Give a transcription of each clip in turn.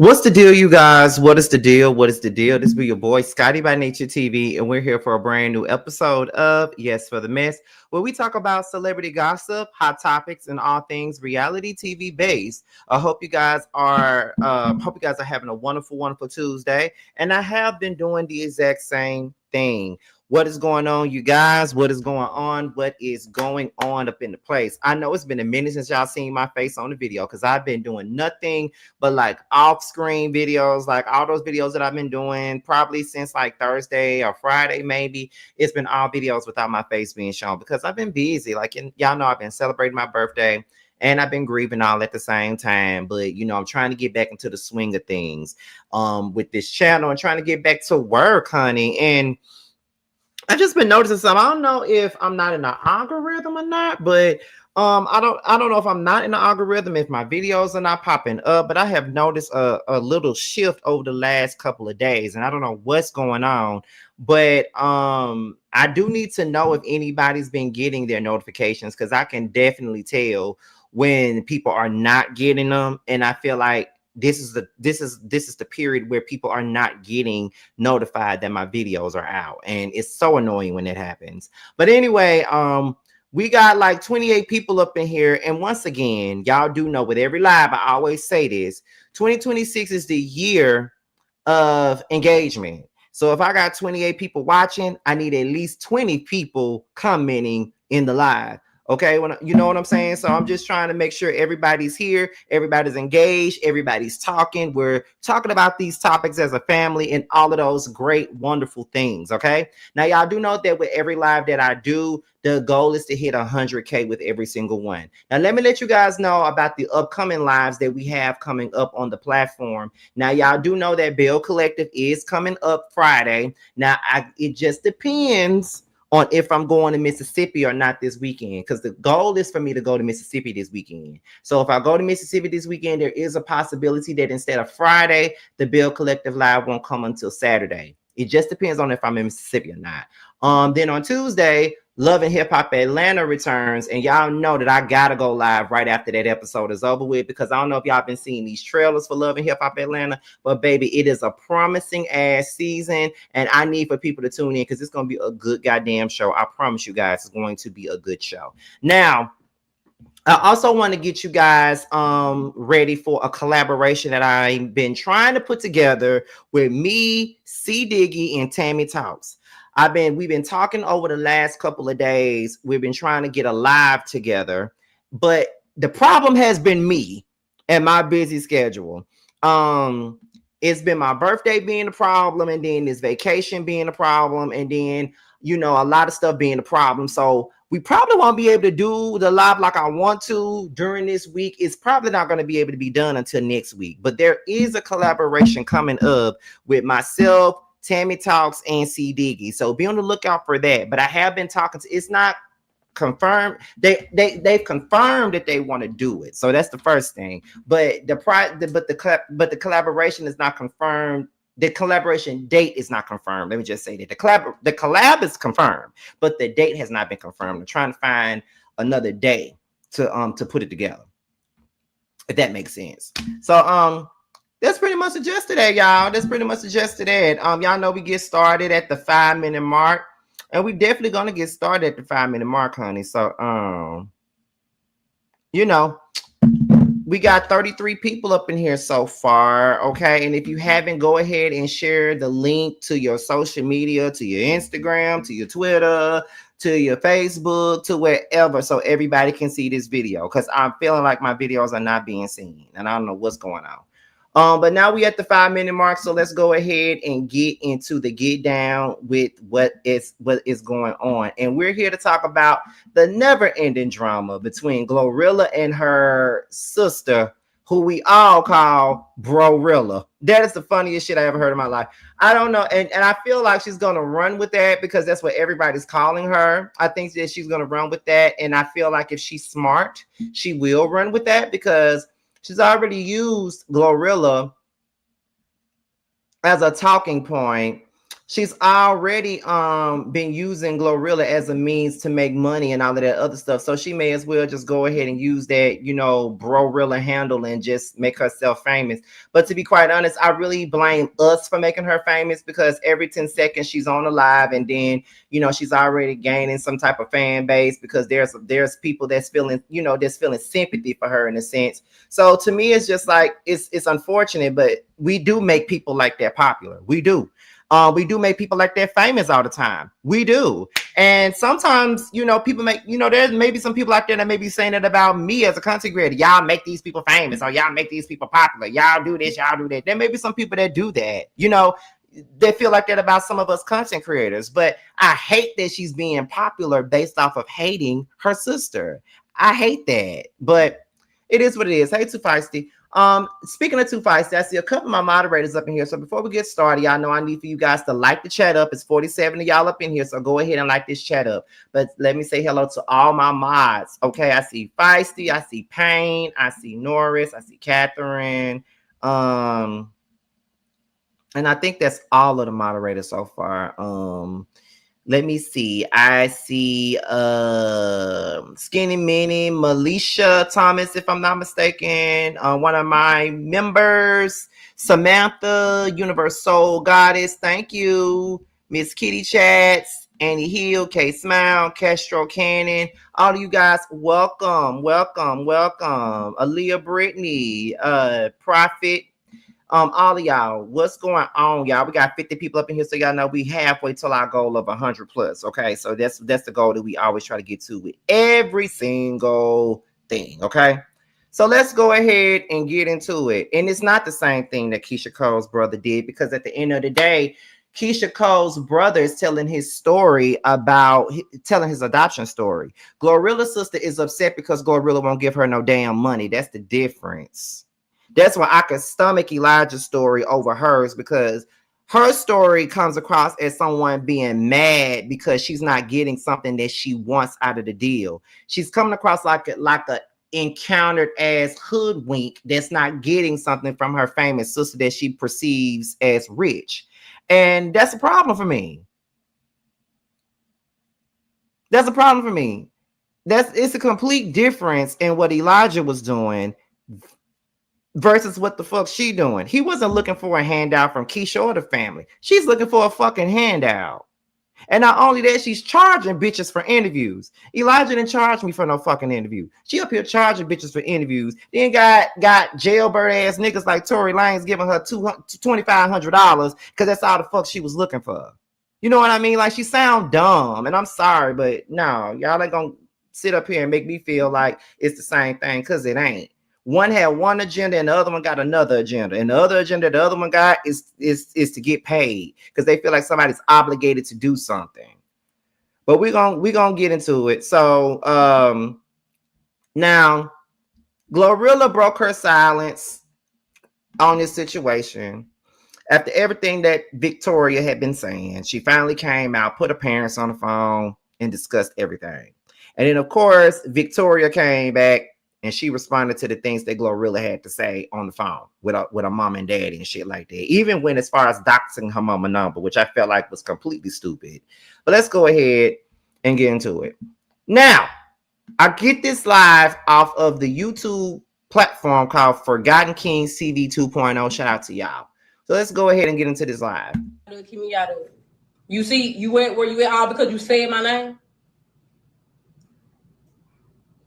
What's the deal, you guys? What is the deal? What is the deal? This be your boy Scotty by Nature TV, and we're here for a brand new episode of Yes for the Mess, where we talk about celebrity gossip, hot topics, and all things reality TV based. I hope you guys are having a wonderful, wonderful Tuesday, and I have been doing the exact same thing. What is going on, you guys? What is going on? What is going on up in the place? I know it's been a minute since y'all seen my face on the video because I've been doing nothing but like off-screen videos, like all those videos that I've been doing probably since like Thursday or Friday, maybe. It's been all videos without my face being shown because I've been busy. Like, y'all know I've been celebrating my birthday and I've been grieving all at the same time. But I'm trying to get back into the swing of things with this channel and trying to get back to work, honey. And I just been noticing something. I don't know if I'm not in the algorithm or not, but I don't know if I'm not in the algorithm, if my videos are not popping up, but I have noticed a little shift over the last couple of days, and I don't know what's going on. But I do need to know if anybody's been getting their notifications, because I can definitely tell when people are not getting them, and I feel like this is the period where people are not getting notified that my videos are out, and it's so annoying when it happens. But anyway, we got like 28 people up in here, and once again, y'all do know with every live I always say this: 2026 is the year of engagement. So if I got 28 people watching, I need at least 20 people commenting in the live. Okay, when you know what I'm saying. So I'm just trying to make sure everybody's here, everybody's engaged, everybody's talking. We're talking about these topics as a family and all of those great, wonderful things. Okay, now y'all do know that with every live that I do, the goal is to hit 100K with every single one. Now let me let you guys know about the upcoming lives that we have coming up on the platform. Now y'all do know that Bill Collective is coming up Friday. Now it just depends on if I'm going to Mississippi or not this weekend, because the goal is for me to go to Mississippi this weekend. So if I go to Mississippi this weekend, there is a possibility that instead of Friday, the Bill Collective Live won't come until Saturday. It just depends on if I'm in Mississippi or not. Then on Tuesday, Love and Hip Hop Atlanta returns, and y'all know that I gotta go live right after that episode is over with, because I don't know if y'all been seeing these trailers for Love and Hip Hop Atlanta, but baby, it is a promising ass season, and I need for people to tune in because it's gonna be a good goddamn show. I promise you guys, it's going to be a good show. Now, I also want to get you guys ready for a collaboration that I've been trying to put together with me, C Diggy, and Tammy Talks. We've been talking over the last couple of days. We've been trying to get a live together, but the problem has been me and my busy schedule. It's been my birthday being a problem, and then this vacation being a problem, and then a lot of stuff being a problem. So we probably won't be able to do the live like I want to during this week. It's probably not going to be able to be done until next week, but there is a collaboration coming up with myself, Tammy Talks, and C Diggy. So be on the lookout for that. But I have been talking to, it's not confirmed. They've confirmed that they want to do it. So that's the first thing. But the collaboration is not confirmed. The collaboration date is not confirmed. Let me just say that the collab is confirmed, but the date has not been confirmed. I'm trying to find another day to put it together, if that makes sense. So that's pretty much the gist of that, y'all. That's pretty much the gist of that. Y'all know we get started at the 5-minute mark, and we definitely gonna get started at the 5-minute mark, honey. So we got 33 people up in here so far, okay? And if you haven't, go ahead and share the link to your social media, to your Instagram, to your Twitter, to your Facebook, to wherever, so everybody can see this video, because I'm feeling like my videos are not being seen, and I don't know what's going on. But now we at the 5-minute mark, so let's go ahead and get into the get down with what is going on. And we're here to talk about the never-ending drama between Glorilla and her sister, who we all call BroRilla. That is the funniest shit I ever heard in my life. I don't know, and I feel like she's gonna run with that because that's what everybody's calling her. I think that she's gonna run with that, and I feel like if she's smart, she will run with that, because she's already used Glorilla as a talking point she's already been using Glorilla as a means to make money and all of that other stuff. So she may as well just go ahead and use that, you know, BroRilla handle and just make herself famous. But to be quite honest, I really blame us for making her famous, because every 10 seconds she's on a live, and then, you know, she's already gaining some type of fan base, because there's people that's feeling, you know, that's feeling sympathy for her in a sense. So to me, it's just like, it's unfortunate, but we do make people like that popular. We do. We do make people like that famous all the time. We do. And sometimes, you know, people make, you know, there's maybe some people out there that may be saying it about me as a content creator. Y'all make these people famous, or y'all make these people popular. Y'all do this, y'all do that. There may be some people that do that. You know, they feel like that about some of us content creators. But I hate that she's being popular based off of hating her sister. I hate that. But it is what it is. Hey, Too Feisty. Speaking of Too Feisty, I see a couple of my moderators up in here. So before we get started, y'all know I need for you guys to like the chat up. It's 47 of y'all up in here, so go ahead and like this chat up. But let me say hello to all my mods. Okay, I see Feisty, I see Payne, I see Norris, I see Catherine. And I think that's all of the moderators so far. Let me see. I see Skinny Minnie, Melisha Thomas, if I'm not mistaken. One of my members, Samantha, Universe Soul Goddess. Thank you. Miss Kitty Chats, Annie Hill, K Smile, Castro Cannon. All of you guys, welcome, welcome, welcome. Aaliyah Brittany, Prophet. All of y'all, what's going on, y'all? We got 50 people up in here, so y'all know we halfway till our goal of 100 plus. Okay, so that's the goal that we always try to get to with every single thing. Okay, so let's go ahead and get into it. And it's not the same thing that Keisha Cole's brother did, because at the end of the day, Keisha Cole's brother is telling his story about telling his adoption story. Glorilla's sister is upset because Glorilla won't give her no damn money. That's the difference. That's why I could stomach Elijah's story over hers, because her story comes across as someone being mad because she's not getting something that she wants out of the deal. She's coming across like a encountered as hoodwink that's not getting something from her famous sister that she perceives as rich. And that's a problem for me. That's a problem for me. It's a complete difference in what Elijah was doing versus what the fuck she doing. He wasn't looking for a handout from Keisha or the family. She's looking for a fucking handout. And not only that, she's charging bitches for interviews. Elijah didn't charge me for no fucking interview. She up here charging bitches for interviews. Then got jailbird ass niggas like Tory Lanez giving her $2,500 because that's all the fuck she was looking for. You know what I mean? Like, she sound dumb, and I'm sorry, but no, y'all ain't gonna sit up here and make me feel like it's the same thing, because it ain't. One had one agenda and the other one got another agenda. And the other agenda the other one got is to get paid, because they feel like somebody's obligated to do something. But we're gonna get into it. So now Glorilla broke her silence on this situation. After everything that Victoria had been saying, she finally came out, put her parents on the phone, and discussed everything. And then, of course, Victoria came back, and she responded to the things that Glorilla had to say on the phone with her mom and daddy and shit like that. Even when, as far as doxing her mama number, which I felt like was completely stupid. But let's go ahead and get into it. Now, I get this live off of the YouTube platform called Forgotten Kings TV 2.0. Shout out to y'all. So let's go ahead and get into this live. You see, you went where you went all because you said my name.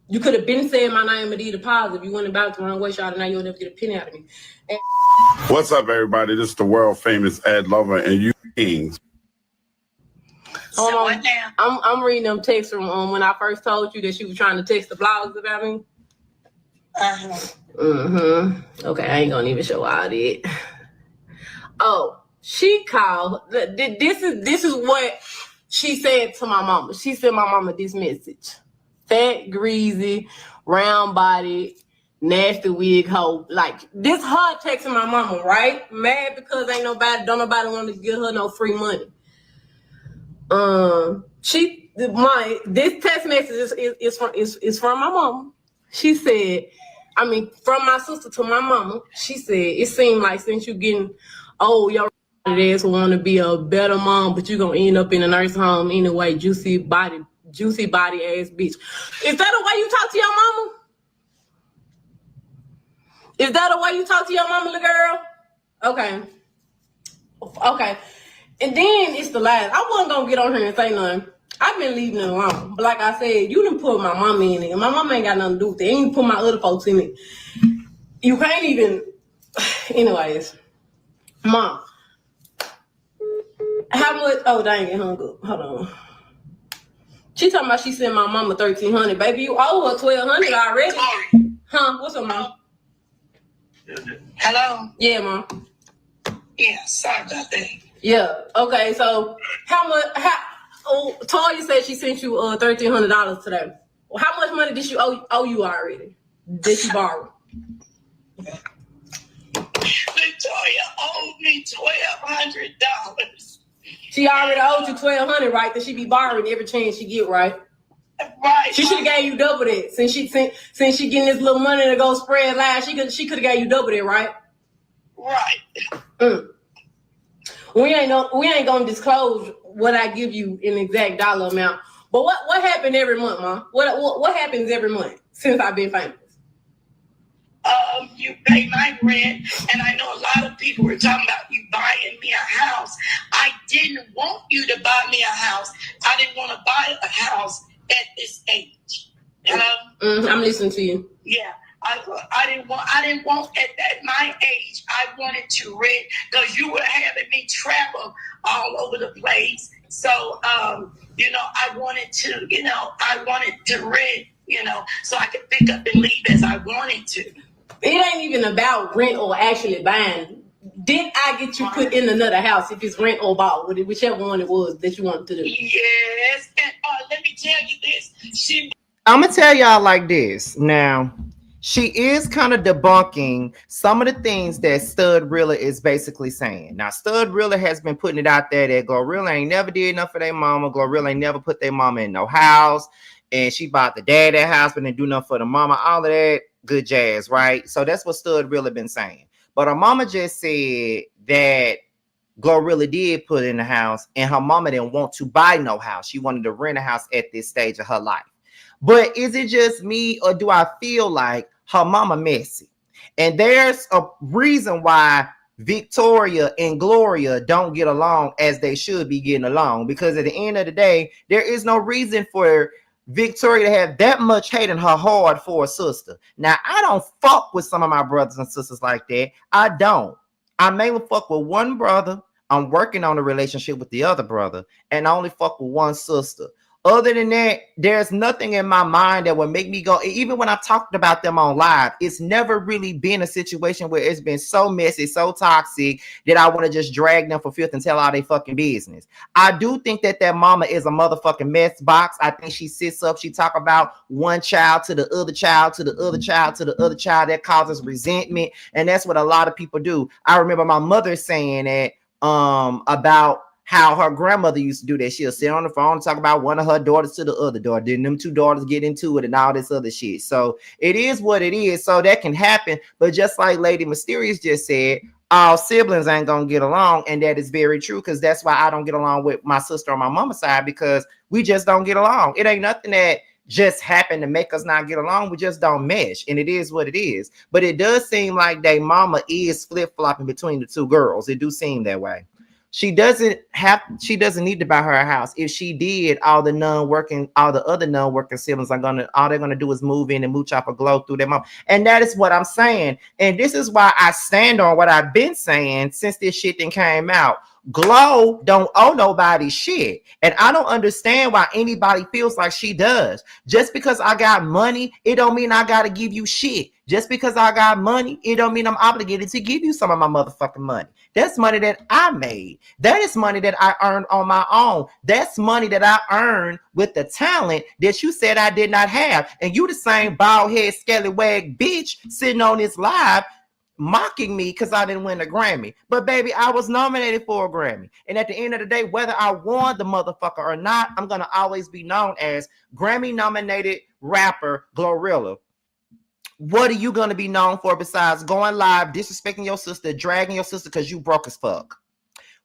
You could have been saying my name and did a positive. You went about it the wrong way, shot, and now you'll never get a penny out of me. What's up, everybody? This is the world famous Ad Lover and you Kings. So what now? I'm reading them texts from when I first told you that she was trying to text the blogs about me. Okay, I ain't gonna even show all that. Oh, she called. This is what she said to my mama. She sent my mama this message: fat, greasy, round body, nasty wig hoe. Like, this her texting my mama, right? Mad because don't nobody want to give her no free money. This text message is from my mama. She said, from my sister to my mama. She said, it seemed like since you getting old, your This want to be a better mom, but you're gonna end up in a nursing home anyway. Juicy body ass bitch. Is that the way you talk to your mama? Is that the way you talk to your mama, little girl? Okay. And then it's the last. I wasn't gonna get on here and say nothing. I've been leaving it alone. But like I said, you done put my mama in it. And my mama ain't got nothing to do with it. Ain't put my other folks in it. You can't even. Anyways, Mom. How much? Oh, dang it, hung up. Hold on. She talking about she sent my mama $1,300. Baby, you owe her $1,200 already. Huh? What's up, Mom? Hello? Yeah, Mom. Yeah, sorry about that. Yeah. Okay, so how much? Toya said she sent you $1,300 today. Well, how much money did she owe you already? Did she borrow? Victoria owed me $1,200. She already owed you $1,200, right? That she be borrowing every chance she get, right? Right. She should have gave you double that. Since she getting this little money to go spread lies, she could have gave you double that, right? Right. We ain't gonna disclose what I give you in exact dollar amount. But what happened every month, Mom? What happens every month since I've been famous? You pay my rent, and I know a lot of people were talking about you buying me a house. I didn't want you to buy me a house. I didn't want to buy a house at this age. Hello? I'm listening to you. Yeah. I didn't want at my age. I wanted to rent because you were having me travel all over the place. So, I wanted to rent, so I could pick up and leave as I wanted to. It ain't even about rent or actually buying. Did I get you put in another house if it's rent or bought, whichever one it was that you wanted to do? Yes, and let me tell you this. I'm gonna tell y'all like this now. She is kind of debunking some of the things that BroRilla is basically saying. Now, BroRilla has been putting it out there that Glorilla ain't never did enough for their mama. Glorilla ain't never put their mama in no house. And she bought the dad that house, but didn't do nothing for the mama. All of that good jazz, right? So that's what BroRilla been saying. But her mama just said that Glorilla did put in the house, and her mama didn't want to buy no house. She wanted to rent a house at this stage of her life. But is it just me, or do I feel like her mama messy? And there's a reason why Victoria and Gloria don't get along as they should be getting along, because at the end of the day, there is no reason for Victoria to have that much hate in her heart for a sister. Now, I don't fuck with some of my brothers and sisters like that. I don't. I mainly fuck with one brother. I'm working on a relationship with the other brother, and I only fuck with one sister. Other than that, there's nothing in my mind that would make me go, even when I talked about them on live, it's never really been a situation where it's been so messy, so toxic that I want to just drag them for filth and tell all they fucking business. I do think that mama is a motherfucking mess box. I think she sits up, she talk about one child to the other child, to the other child, to the other child. That causes resentment. And that's what a lot of people do. I remember my mother saying that about how her grandmother used to do that. She'll sit on the phone and talk about one of her daughters to the other daughter. Then them two daughters get into it and all this other shit. So it is what it is. So that can happen. But just like Lady Mysterious just said, all siblings ain't gonna get along. And that is very true, because that's why I don't get along with my sister on my mama's side, because we just don't get along. It ain't nothing that just happened to make us not get along. We just don't mesh, and it is what it is. But it does seem like they mama is flip-flopping between the two girls. It do seem that way. She doesn't need to buy her a house. If she did, all the other non-working siblings all they're gonna do is move in and mooch off a glow through their mom. And that is what I'm saying. And this is why I stand on what I've been saying since this shit then came out. Glow don't owe nobody shit. And I don't understand why anybody feels like she does. Just because I got money, it don't mean I gotta give you shit. Just because I got money, it don't mean I'm obligated to give you some of my motherfucking money. That's money that I made. That is money that I earned on my own. That's money that I earned with the talent that you said I did not have. And you the same bald head, scallywag bitch sitting on this live mocking me because I didn't win a Grammy. But baby, I was nominated for a Grammy. And at the end of the day, whether I won the motherfucker or not, I'm going to always be known as Grammy nominated rapper Glorilla. What are you going to be known for besides going live, disrespecting your sister, dragging your sister because you broke as fuck?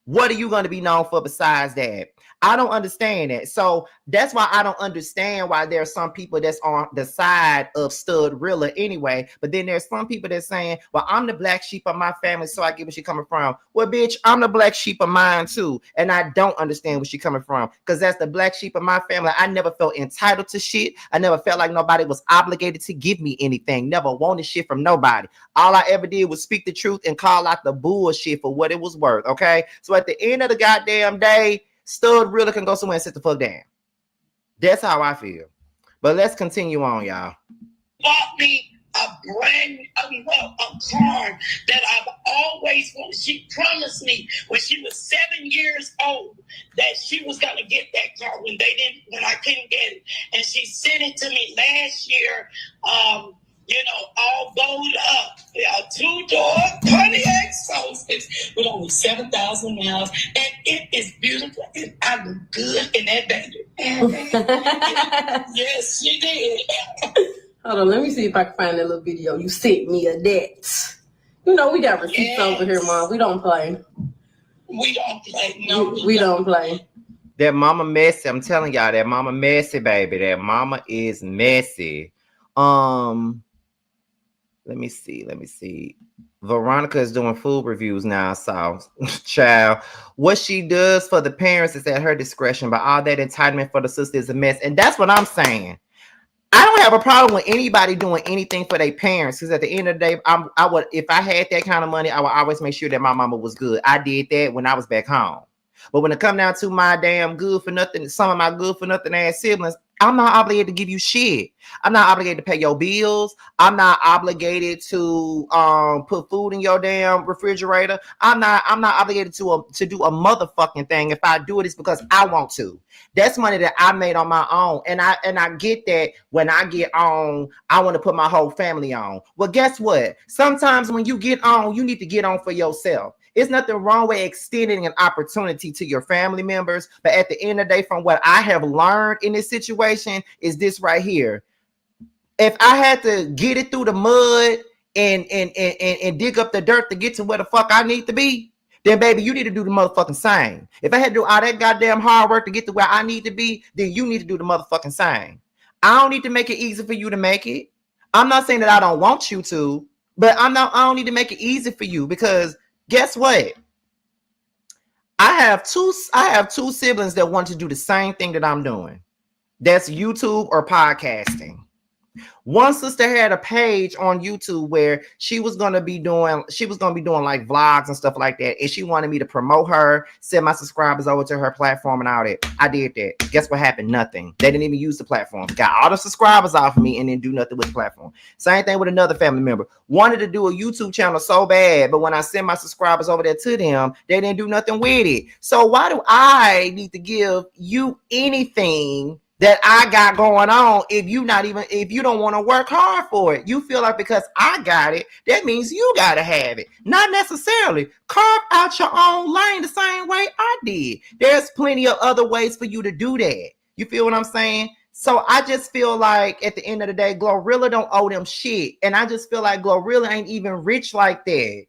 What are you going to be known for besides that? I don't understand that. So that's why I don't understand why there are some people that's on the side of StudRilla anyway. But then there's some people that's saying, well, I'm the black sheep of my family, so I get where she coming from. Well, bitch, I'm the black sheep of mine too. And I don't understand where she coming from. Because that's the black sheep of my family. I never felt entitled to shit. I never felt like nobody was obligated to give me anything. Never wanted shit from nobody. All I ever did was speak the truth and call out the bullshit for what it was worth. Okay. So at the end of the goddamn day, StudRilla can go somewhere and sit the fuck down. That's how I feel. But let's continue on, y'all. Bought me a car that I've always wanted. She promised me when she was 7 years old that she was gonna get that car when I couldn't get it. And she sent it to me last year. All bowled up. A 2-door Pontiac Solstice with only 7,000 miles. And it is beautiful. And I look good in that baby. Yes, she did. Hold on, let me see if I can find that little video. You sent me a debt. We got receipts over here, Mom. We don't play. We don't play. No, we don't play. That mama messy. I'm telling y'all, that mama messy, baby. That mama is messy. Let me see. Veronica is doing food reviews now, so child, what she does for the parents is at her discretion, but all that entitlement for the sister is a mess. And that's what I'm saying. I don't have a problem with anybody doing anything for their parents, because at the end of the day, I would, if I had that kind of money, I would always make sure that my mama was good. I did that when I was back home. But when it come down to my damn good for nothing, some of my good for nothing ass siblings, I'm not obligated to give you shit. I'm not obligated to pay your bills. I'm not obligated to put food in your damn refrigerator. I'm not obligated to do a motherfucking thing. If I do it, it's because I want to. That's money that I made on my own. And I get that when I get on, I want to put my whole family on. Well, guess what? Sometimes when you get on, you need to get on for yourself. It's nothing wrong with extending an opportunity to your family members. But at the end of the day, from what I have learned in this situation, is this right here. If I had to get it through the mud and dig up the dirt to get to where the fuck I need to be, then baby, you need to do the motherfucking same. If I had to do all that goddamn hard work to get to where I need to be, then you need to do the motherfucking same. I don't need to make it easy for you to make it. I'm not saying that I don't want you to, but I don't need to make it easy for you, because guess what? I have two siblings that want to do the same thing that I'm doing. That's YouTube or podcasting. One sister had a page on YouTube where she was gonna be doing like vlogs and stuff like that, and she wanted me to promote her, send my subscribers over to her platform and all that. I did that. Guess what happened? Nothing. They didn't even use the platform. Got all the subscribers off of me and then do nothing with the platform. Same thing with another family member. Wanted to do a YouTube channel so bad, but when I sent my subscribers over there to them, they didn't do nothing with it. So why do I need to give you anything that I got going on if you don't want to work hard for it? You feel like because I got it, that means you got to have it. Not necessarily. Carve out your own lane the same way I did. There's plenty of other ways for you to do that. You feel what I'm saying? So I just feel like at the end of the day, Glorilla don't owe them shit. And I just feel like Glorilla ain't even rich like that.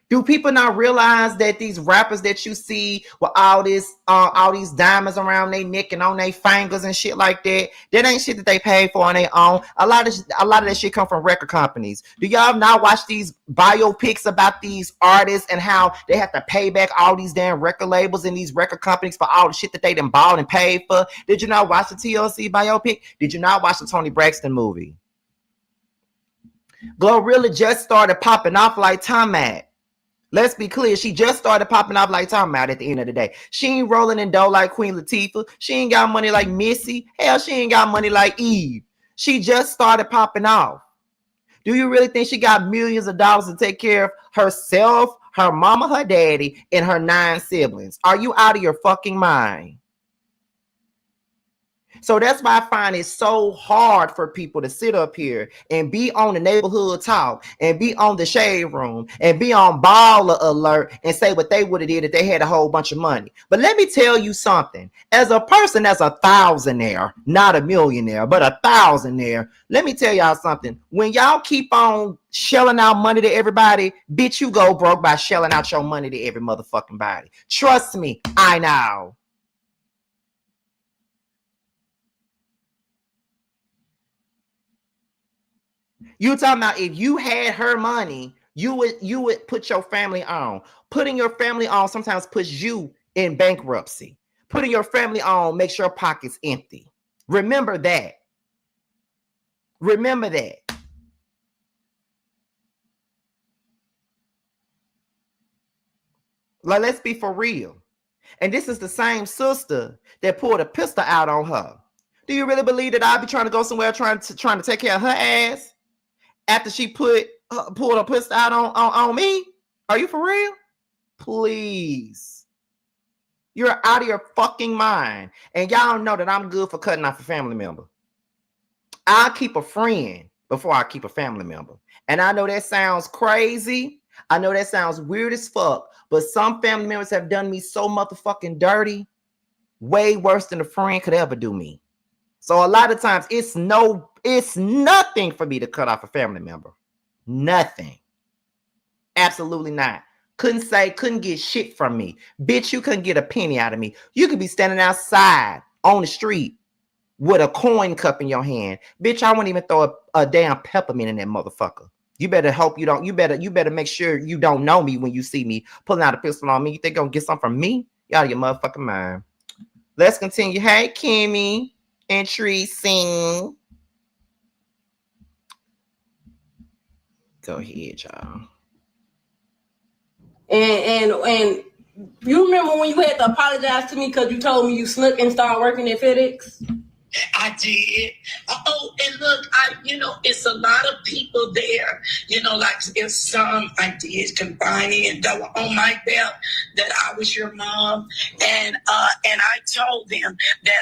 Do people not realize that these rappers that you see with all these diamonds around their neck and on their fingers and shit like that ain't shit that they pay for on their own? A lot of that shit come from record companies. Do y'all not watch these biopics about these artists and how they have to pay back all these damn record labels and these record companies for all the shit that they done bought and paid for? Did you not watch the TLC biopic? Did you not watch the Toni Braxton movie? Glorilla just started popping off like Tomat. Let's be clear. She just started popping off like talking about at the end of the day. She ain't rolling in dough like Queen Latifah. She ain't got money like Missy. Hell, she ain't got money like Eve. She just started popping off. Do you really think she got millions of dollars to take care of herself, her mama, her daddy, and her 9 siblings? Are you out of your fucking mind? So that's why I find it so hard for people to sit up here and be on the neighborhood talk and be on the shade room and be on baller alert and say what they would have did if they had a whole bunch of money. But let me tell you something. As a person that's a thousandaire, not a millionaire, but a thousandaire, let me tell y'all something. When y'all keep on shelling out money to everybody, bitch, you go broke by shelling out your money to every motherfucking body. Trust me, I know. You talking about if you had her money, you would put your family on. Putting your family on sometimes puts you in bankruptcy. Putting your family on makes your pockets empty. Remember that. Remember that. Like, let's be for real. And this is the same sister that pulled a pistol out on her. Do you really believe that I'll be trying to go somewhere trying to take care of her ass after she pulled a pistol out on me? Are you for real? Please. You're out of your fucking mind. And y'all know that I'm good for cutting off a family member. I'll keep a friend before I keep a family member. And I know that sounds crazy. I know that sounds weird as fuck. But some family members have done me so motherfucking dirty, way worse than a friend could ever do me. So a lot of times it's nothing for me to cut off a family member. Nothing. Absolutely not. Couldn't get shit from me. Bitch, you couldn't get a penny out of me. You could be standing outside on the street with a coin cup in your hand. Bitch, I wouldn't even throw a damn peppermint in that motherfucker. You better hope you don't. You better make sure you don't know me when you see me pulling out a pistol on me. You think you're gonna get something from me? Y'all out of your motherfucking mind. Let's continue. Hey, Kimmy and Tracy. Go ahead, y'all. And you remember when you had to apologize to me because you told me you snuck and started working at FedEx? I did. Oh, and look, it's a lot of people there. Like if some I did confide in that were on my belt that I was your mom, and I told them that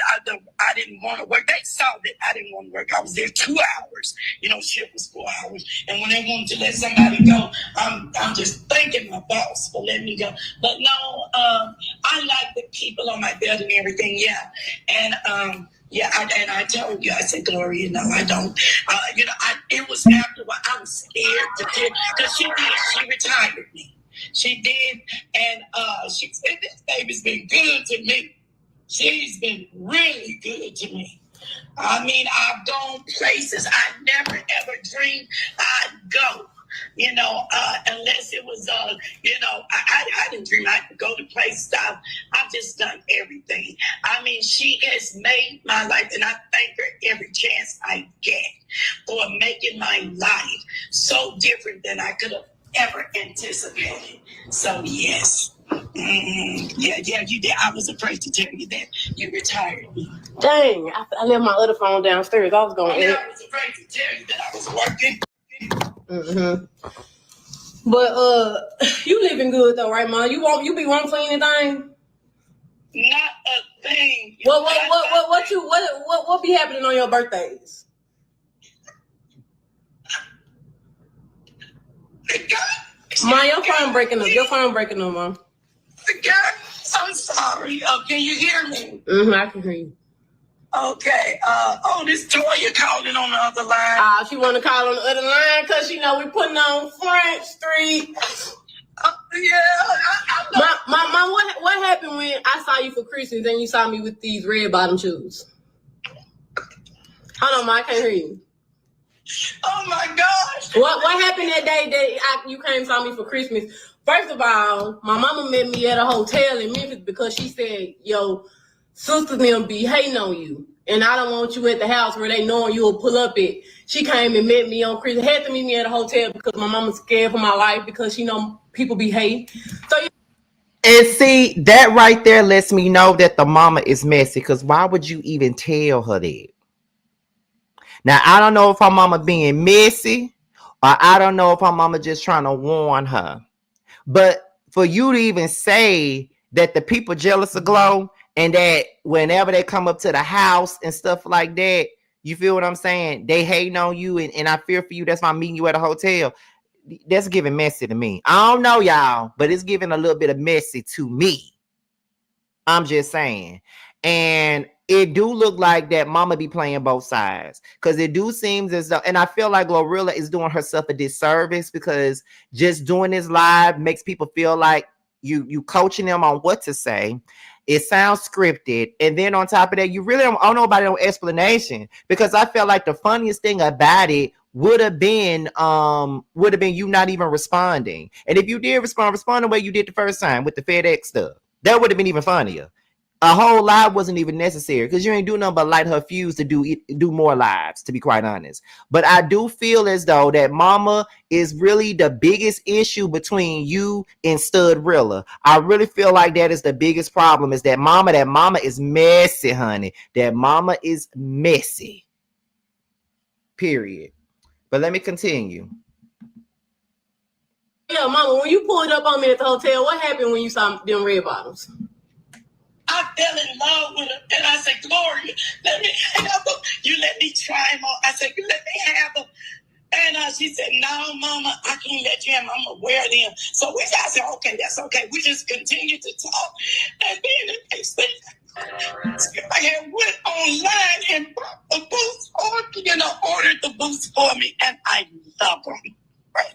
I didn't want to work. They saw that I didn't want to work. I was there 2 hours. Shift was 4 hours, and when they wanted to let somebody go, I'm just thanking my boss for letting me go. But no, I like the people on my belt and everything. Yeah, and yeah, I told you, I said, Gloria, no, I don't. It was after I was scared to tell, because she retired me. She did, and she said, this baby's been good to me. She's been really good to me. I mean, I've gone places I never, ever dreamed I'd go. Unless it was, I didn't dream I could go to places. I've just done everything. I mean, she has made my life, and I thank her every chance I get for making my life so different than I could have ever anticipated. So, yes. Yeah, you did. I was afraid to tell you that you retired me. Dang, I left my other phone downstairs. I was going I was afraid to tell you that I was working. But you living good though, right, Mom? You be wanting for anything? Not a thing. What be happening on your birthdays? Mom, your phone breaking up. Your phone breaking up, Mom. I'm sorry. Can you hear me? I can hear you. Okay. This Toya calling on the other line. She want to call on the other line because we putting on French Street. Yeah. Mom, what happened when I saw you for Christmas and you saw me with these red bottom shoes? Hold on, Mom, I can't hear you. Oh my gosh. What happened that day that you came and saw me for Christmas? First of all, my mama met me at a hotel in Memphis because she said, yo, sisters them be hating on you. And I don't want you at the house where they knowing you'll pull up at. She came and met me on Christmas. Had to meet me at a hotel because my mama's scared for my life because she know people be hating. So and see, that right there lets me know that the mama is messy, because why would you even tell her that? Now, I don't know if her mama being messy, or I don't know if her mama just trying to warn her. But for you to even say that the people jealous of Glow And that whenever they come up to the house and stuff like that, you feel what I'm saying? They hating on you, and I fear for you. That's why I'm meeting you at a hotel. That's giving messy to me. I don't know y'all, but it's giving a little bit of messy to me. I'm just saying. And it do look like that mama be playing both sides, because it do seems as though, and I feel like Glorilla is doing herself a disservice, because just doing this live makes people feel like you coaching them on what to say. It sounds scripted, and then on top of that, you really don't owe nobody no explanation, because I felt like the funniest thing about it would have been you not even responding. And if you did respond the way you did the first time with the FedEx stuff, that would have been even funnier. A whole live wasn't even necessary, because you ain't do nothing but light her fuse to do more lives, to be quite honest. But I do feel as though that mama is really the biggest issue between you and StudRilla. I really feel like that is the biggest problem, is that mama is messy, honey. That mama is messy. Period. But let me continue. Yeah, mama, when you pulled up on me at the hotel, what happened when you saw them red bottoms? I fell in love with her, and I said, Gloria, let me have them. You let me try them on. I said, you let me have them. And she said, no, mama, I can't let you have them. I'm going to wear them. So I said, okay, that's okay. We just continued to talk. And then the next thing, I had went online and bought the boots ordered the boots for me, and I love them. Right?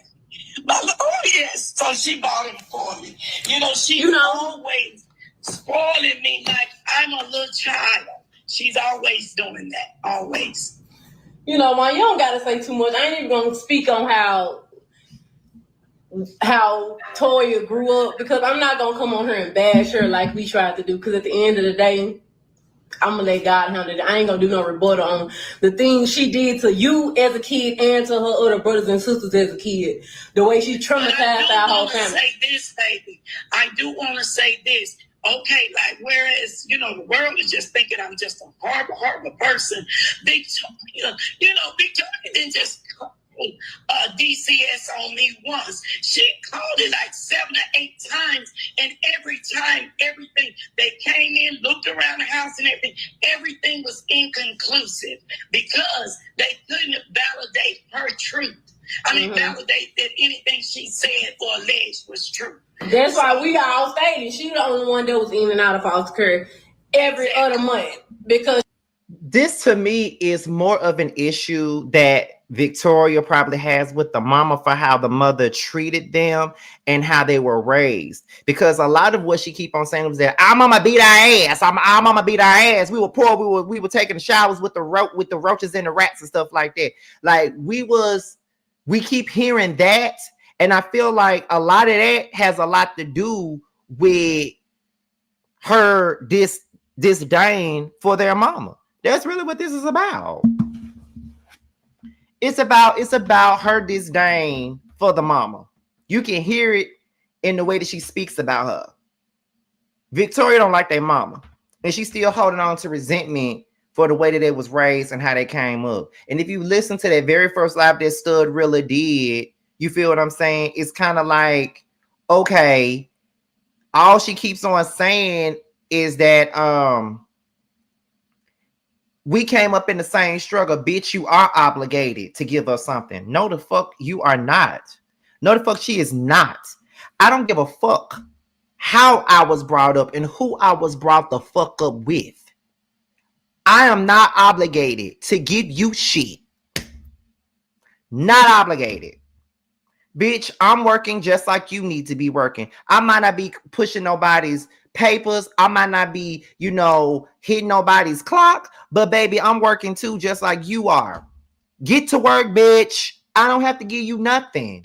Oh, yes. So she bought them for me. She's always spoiling me like I'm a little child. She's always doing that. Always. Ma, you don't gotta say too much. I ain't even gonna speak on how Toya grew up, because I'm not gonna come on her and bash her like we tried to do, because at the end of the day, I'm gonna let God handle it. I ain't gonna do no rebuttal on the things she did to you as a kid and to her other brothers and sisters as a kid. The way she traumatized our whole family. I do want to say this, baby. I do want to say this. Okay, like, whereas, the world is just thinking I'm just a horrible person. Victoria didn't just call DCS on me once. She called it like 7 or 8 times, and every time, everything, they came in, looked around the house and everything was inconclusive, because they couldn't validate her truth. Validate that anything she said or alleged was true. That's why we all stated she the only one that was in and out of foster care every other month, because this to me is more of an issue that Victoria probably has with the mama, for how the mother treated them and how they were raised. Because a lot of what she keep on saying was that our mama beat our ass. Our mama beat our ass. We were poor. We were taking showers with the roaches and the rats and stuff like that. Like we keep hearing that. And I feel like a lot of that has a lot to do with her disdain for their mama. That's really what this is about. It's about her disdain for the mama. You can hear it in the way that she speaks about her. Victoria don't like their mama, and she's still holding on to resentment for the way that they was raised and how they came up. And if you listen to that very first live that StudRilla did, you feel what I'm saying? It's kind of like, okay, all she keeps on saying is that we came up in the same struggle. Bitch, you are obligated to give us something. No, the fuck you are not. No, the fuck she is not. I don't give a fuck how I was brought up and who I was brought the fuck up with. I am not obligated to give you shit. Not obligated. Bitch, I'm working just like you need to be working. I might not be pushing nobody's papers. I might not be, hitting nobody's clock. But baby, I'm working too, just like you are. Get to work, bitch. I don't have to give you nothing.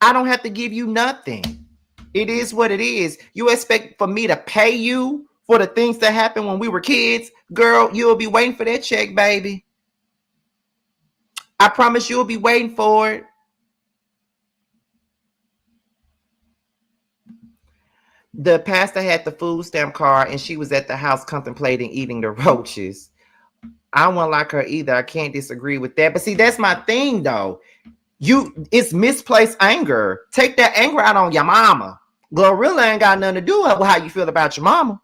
I don't have to give you nothing. It is what it is. You expect for me to pay you for the things that happened when we were kids? Girl, you'll be waiting for that check, baby. I promise you'll be waiting for it. The pastor had the food stamp card and she was at the house contemplating eating the roaches. I won't like her either. I can't disagree with that. But see, that's my thing though. It's misplaced anger. Take that anger out on your mama. Glorilla ain't got nothing to do with how you feel about your mama.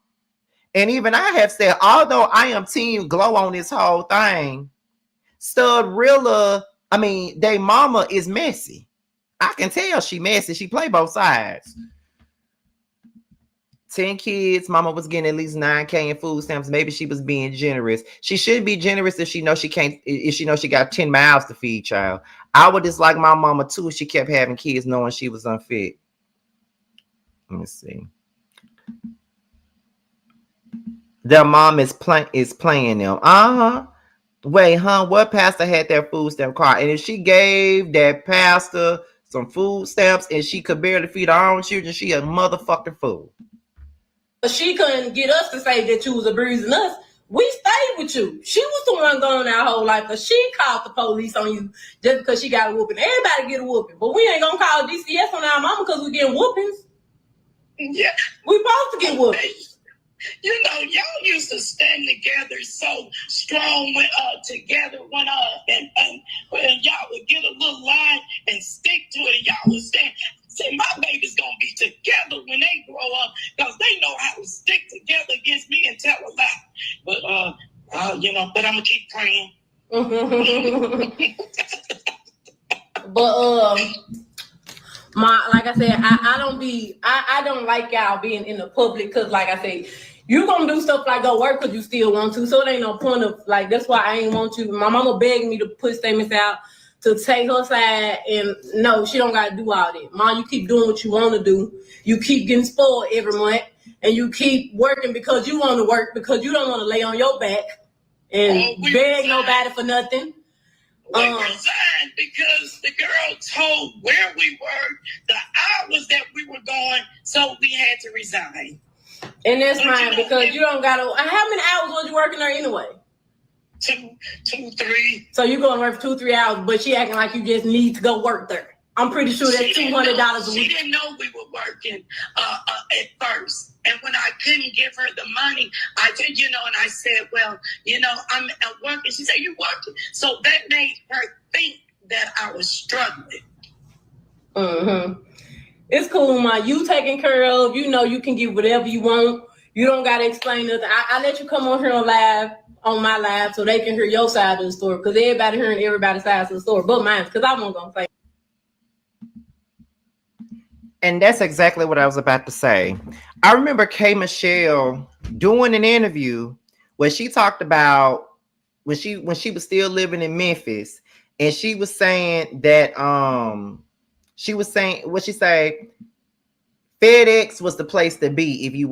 And even I have said, although I am team Glow on this whole thing, Studrilla, I mean, they mama is messy. I can tell she messy. She play both sides. 10 kids, mama was getting at least 9K in food stamps. Maybe she was being generous. She should be generous if she knows she can't, if she knows she got 10 mouths to feed, child. I would dislike my mama too if she kept having kids knowing she was unfit. Let me see. Their mom is playing them. Wait, huh? What pastor had that food stamp card? And if she gave that pastor some food stamps and she could barely feed her own children, she a motherfucking fool. She couldn't get us to say that you was abusing us. We stayed with you. She was the one going our whole life, because she called the police on you just because she got a whooping. Everybody get a whooping, but we ain't gonna call DCS on our mama because we getting whoopings. Yeah. We supposed to get whoopings. You know, y'all used to stand together so strong together when y'all would get a little line and stick to it, and y'all would stand. See, my baby's gonna be together when they grow up, because they know how to stick together against me and tell a lie. But you know, but I'm gonna keep praying. But like I said, I don't like y'all being in the public, because like I said, you gonna do stuff like go work because you still want to. So it ain't no point of, like, that's why I ain't want you. My mama begged me to put statements out to take her side, and no, she don't gotta do all that. Mom, you keep doing what you want to do. You keep getting spoiled every month, and you keep working because you want to work, because you don't want to lay on your back and beg nobody for nothing. We resigned because the girl told where we were, the hours that we were going, so we had to resign. And that's fine, because you don't gotta. How many hours was you working there anyway? Two, 3. So you going to work for 2-3 hours, but she acting like you just need to go work there. I'm pretty sure that's $200 a week. She didn't know we were working at first. And when I couldn't give her the money, I did, and I said, well, I'm working. She said, you working? So that made her think that I was struggling. Mm-hmm. It's cool, Ma. You taken care of. You can get whatever you want. You don't got to explain nothing. I let you come on here on my live, so they can hear your side of the story, because everybody hearing everybody's side of the story but mine, because I wasn't going to say. And that's exactly what I was about to say. I remember K. Michelle doing an interview where she talked about when she was still living in Memphis, and she was saying that FedEx was the place to be if you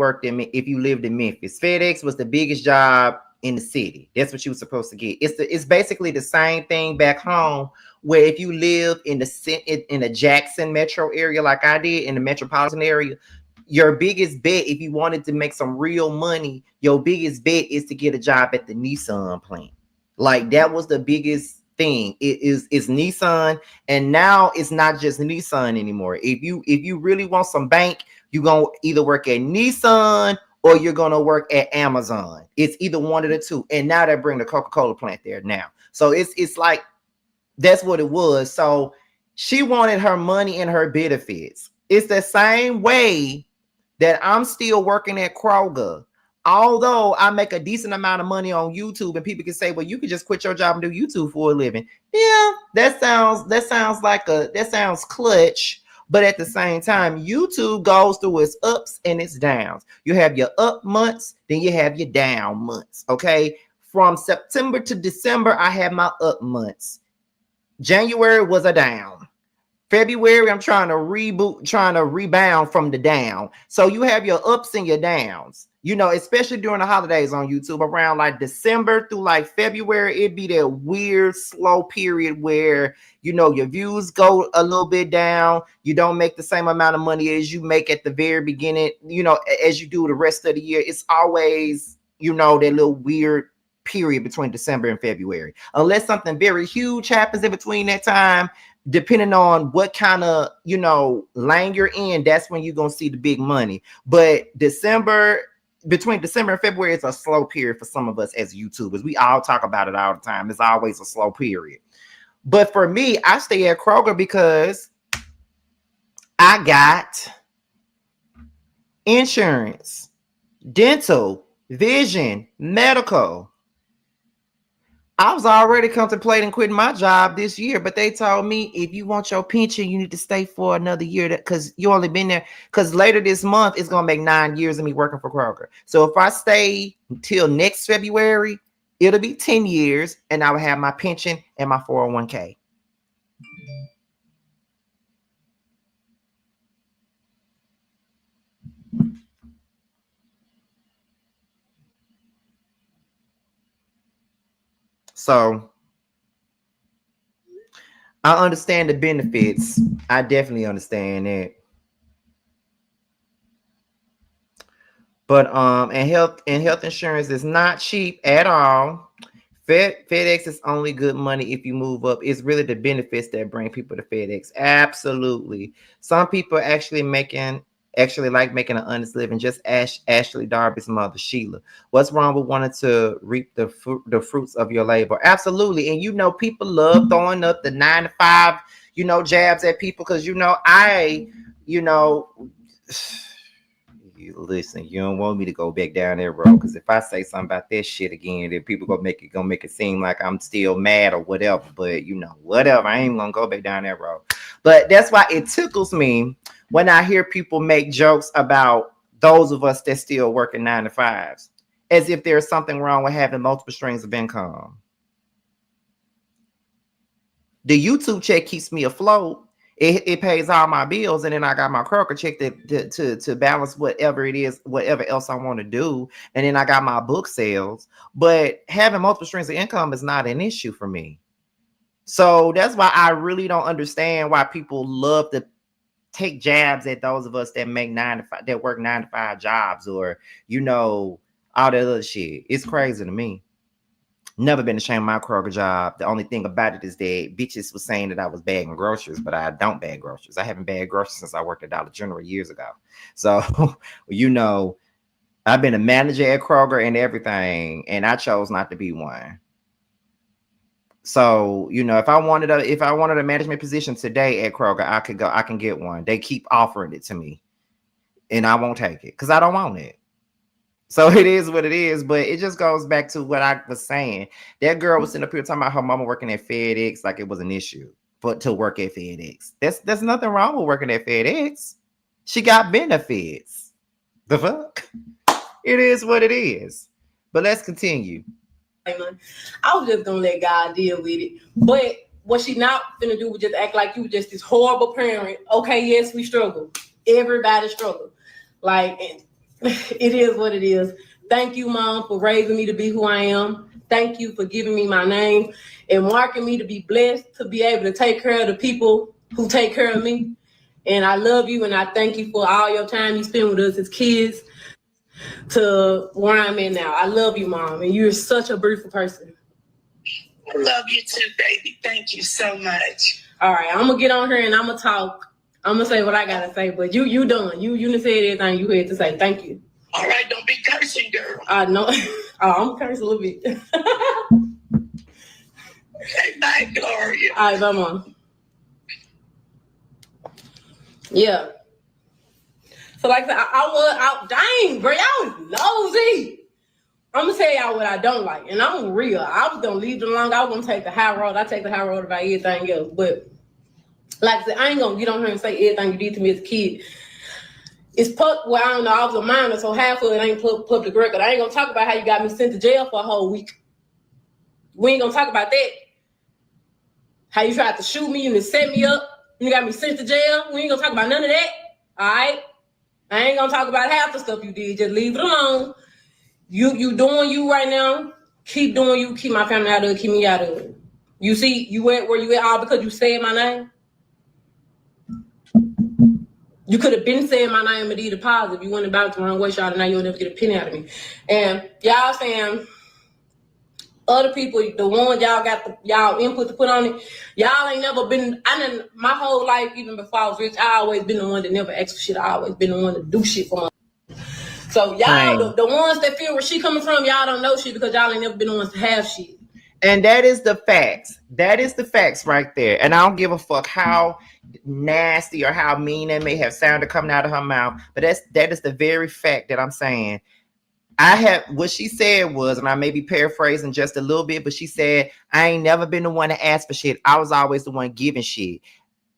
lived in Memphis. FedEx was the biggest job in the city. That's what you were supposed to get. It's basically the same thing back home, where if you live in the Jackson metro area, like I did, in the metropolitan area, your biggest bet, if you wanted to make some real money, your biggest bet is to get a job at the Nissan plant. Like, that was the biggest thing. It's Nissan, and now it's not just Nissan anymore. If you really want some bank, you're gonna either work at Nissan or you're gonna work at Amazon. It's either one of the two. And now they bring the Coca-Cola plant there now. So it's like, that's what it was. So she wanted her money and her benefits. It's the same way that I'm still working at Kroger. Although I make a decent amount of money on YouTube, and people can say, well, you could just quit your job and do YouTube for a living. Yeah, that sounds clutch. But at the same time, YouTube goes through its ups and its downs. You have your up months, then you have your down months. Okay. From September to December, I had my up months. January was a down. February, I'm trying to rebound from the down. So you have your ups and your downs, especially during the holidays on YouTube. Around like December through like February, it'd be that weird slow period where, your views go a little bit down. You don't make the same amount of money as you make at the very beginning, as you do the rest of the year. It's always, that little weird period between December and February. Unless something very huge happens in between that time, depending on what kind of, lane you're in, that's when you're going to see the big money. But between December and February, it's a slow period for some of us as YouTubers. We all talk about it all the time. It's always a slow period. But for me, I stay at Kroger because I got insurance, dental, vision, medical. I was already contemplating quitting my job this year, but they told me if you want your pension, you need to stay for another year because you only been there. Because later this month, it's going to make 9 years of me working for Kroger. So if I stay until next February, it'll be 10 years and I will have my pension and my 401k. So I understand the benefits. I definitely understand that. But and health insurance is not cheap at all. FedEx is only good money if you move up. It's really the benefits that bring people to FedEx. Absolutely. Some people actually like making an honest living. Just Ashley Darby's mother, Sheila. What's wrong with wanting to reap the fruits of your labor? Absolutely. And people love throwing up the 9 to 5, jabs at people because listen, you don't want me to go back down that road because if I say something about that shit again, then people gonna make it seem like I'm still mad or whatever. But whatever, I ain't gonna go back down that road. But that's why it tickles me when I hear people make jokes about those of us that still working 9 to 5s, as if there's something wrong with having multiple streams of income. The YouTube check keeps me afloat. It pays all my bills, and then I got my Kroger check to balance whatever it is, whatever else I want to do, and then I got my book sales. But having multiple streams of income is not an issue for me. So that's why I really don't understand why people love to take jabs at those of us that make 9 to 5, that work 9 to 5 jobs, or all that other shit. It's crazy to me. Never been ashamed of my Kroger job. The only thing about it is that bitches was saying that I was bagging groceries, but I don't bag groceries. I haven't bagged groceries since I worked at Dollar General years ago. So, I've been a manager at Kroger and everything, and I chose not to be one. So, if I wanted a management position today at Kroger, I can get one. They keep offering it to me, and I won't take it because I don't want it. So it is what it is, but it just goes back to what I was saying. That girl was sitting up here talking about her mama working at FedEx like it was an issue, but to work at FedEx. There's nothing wrong with working at FedEx. She got benefits. The fuck? It is what it is. But let's continue. I was just gonna let God deal with it. But what she not gonna do was just act like you just this horrible parent. Okay, yes, we struggle. Everybody struggle. It is what it is. Thank you, Mom, for raising me to be who I am. Thank you for giving me my name and marking me to be blessed to be able to take care of the people who take care of me. And I love you, and I thank you for all your time you spend with us as kids to where I'm in now. I love you, Mom, and you're such a beautiful person. I love you too, baby. Thank you so much. All right, I'm going to get on here and I'm going to talk. I'm gonna say what I gotta say, but you done. You done said everything you had to say. Thank you. All right, don't be cursing, girl. I know. I'm gonna curse a little bit. Okay, bye, Gloria. All right, bye, Mom. Yeah. So like I said, I dang, bro, y'all nosy. I'm gonna tell y'all what I don't like, and I'm real. I was gonna leave it alone. I was gonna take the high road. I take the high road about everything else, but. Like I said, I ain't gonna get on here and say everything you did to me as a kid. It's I don't know, I was a minor, so half of it ain't public record. I ain't gonna talk about how you got me sent to jail for a whole week. We ain't gonna talk about that. How you tried to shoot me and then set me up. You got me sent to jail. We ain't gonna talk about none of that. All right? I ain't gonna talk about half the stuff you did. Just leave it alone. You doing you right now. Keep doing you. Keep my family out of it. Keep me out of it. You see, you went where you at all because you said my name. You could have been saying my name and did a positive. You went about the wrong way, y'all, and now you'll never get a penny out of me. And y'all saying other people, the ones y'all got y'all input to put on it, y'all ain't never been. My whole life, even before I was rich, I always been the one that never asked for shit. I always been the one to do shit for my. So y'all, the ones that feel where she coming from, y'all don't know shit because y'all ain't never been the ones to have shit. And that is the facts. That is the facts right there. And I don't give a fuck how nasty or how mean it may have sounded coming out of her mouth. But that is the very fact that I'm saying. I have what she said was, and I may be paraphrasing just a little bit, but she said, I ain't never been the one to ask for shit. I was always the one giving shit.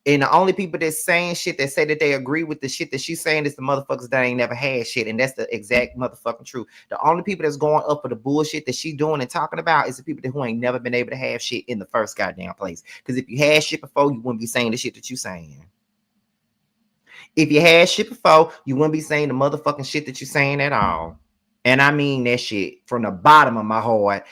And the only people that's saying shit that say that they agree with the shit that she's saying is the motherfuckers that ain't never had shit. And that's the exact motherfucking truth. The only people that's going up for the bullshit that she doing and talking about is the people who ain't never been able to have shit in the first goddamn place. Because if you had shit before, you wouldn't be saying the shit that you saying. If you had shit before, you wouldn't be saying the motherfucking shit that you're saying at all. And I mean that shit from the bottom of my heart.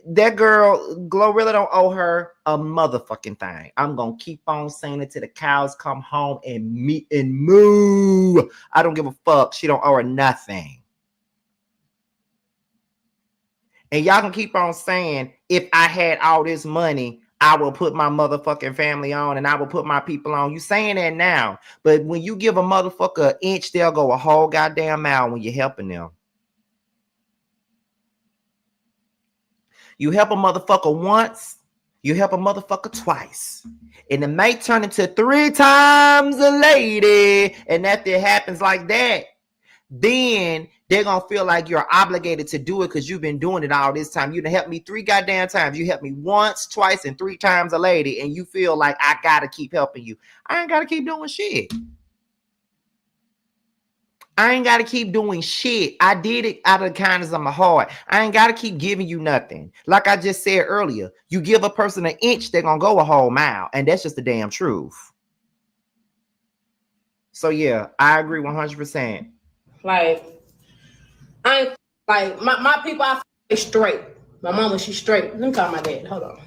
That girl, Glorilla, don't owe her a motherfucking thing. I'm gonna keep on saying it till the cows come home and meet and moo. I don't give a fuck. She don't owe her nothing. And y'all can keep on saying, if I had all this money, I will put my motherfucking family on and I will put my people on. You saying that now. But when you give a motherfucker an inch, they'll go a whole goddamn mile when you're helping them. You help a motherfucker once, you help a motherfucker twice. And it may turn into 3 times a lady. And after it happens like that, then they're going to feel like you're obligated to do it because you've been doing it all this time. You done helped me 3 goddamn times. You helped me once, twice, and 3 times a lady. And you feel like I got to keep helping you. I ain't got to keep doing shit. I ain't got to keep doing shit. I did it out of the kindness of my heart. I ain't got to keep giving you nothing. Like I just said earlier, you give a person an inch, they're going to go a whole mile. And that's just the damn truth. So, yeah, I agree 100%. Like, I ain't, like, my people, I feel straight. My mama, she's straight. Let me call my dad. Hold on.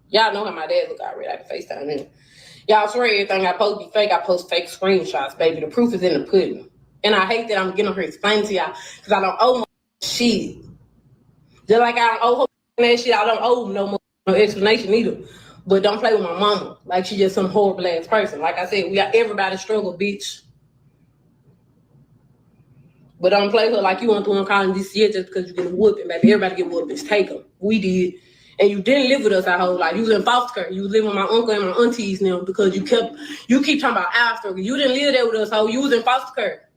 Y'all know how my dad look already. I can FaceTime him. Y'all swear everything I post be fake. I post fake screenshots, baby. The proof is in the pudding. And I hate that I'm getting her explain to y'all because I don't owe my shit. Just like I don't owe her that shit, I don't owe no explanation either. But don't play with my mama like she just some horrible ass person. Like I said, we got everybody struggle, bitch. But don't play her like you want to call this year just because you get a whooping, baby. Everybody get whoopings. Take them. We did. And you didn't live with us our whole life. You was in foster care. You was living with my uncle and my aunties now because you keep talking about our struggle. You didn't live there with us, so you was in foster care.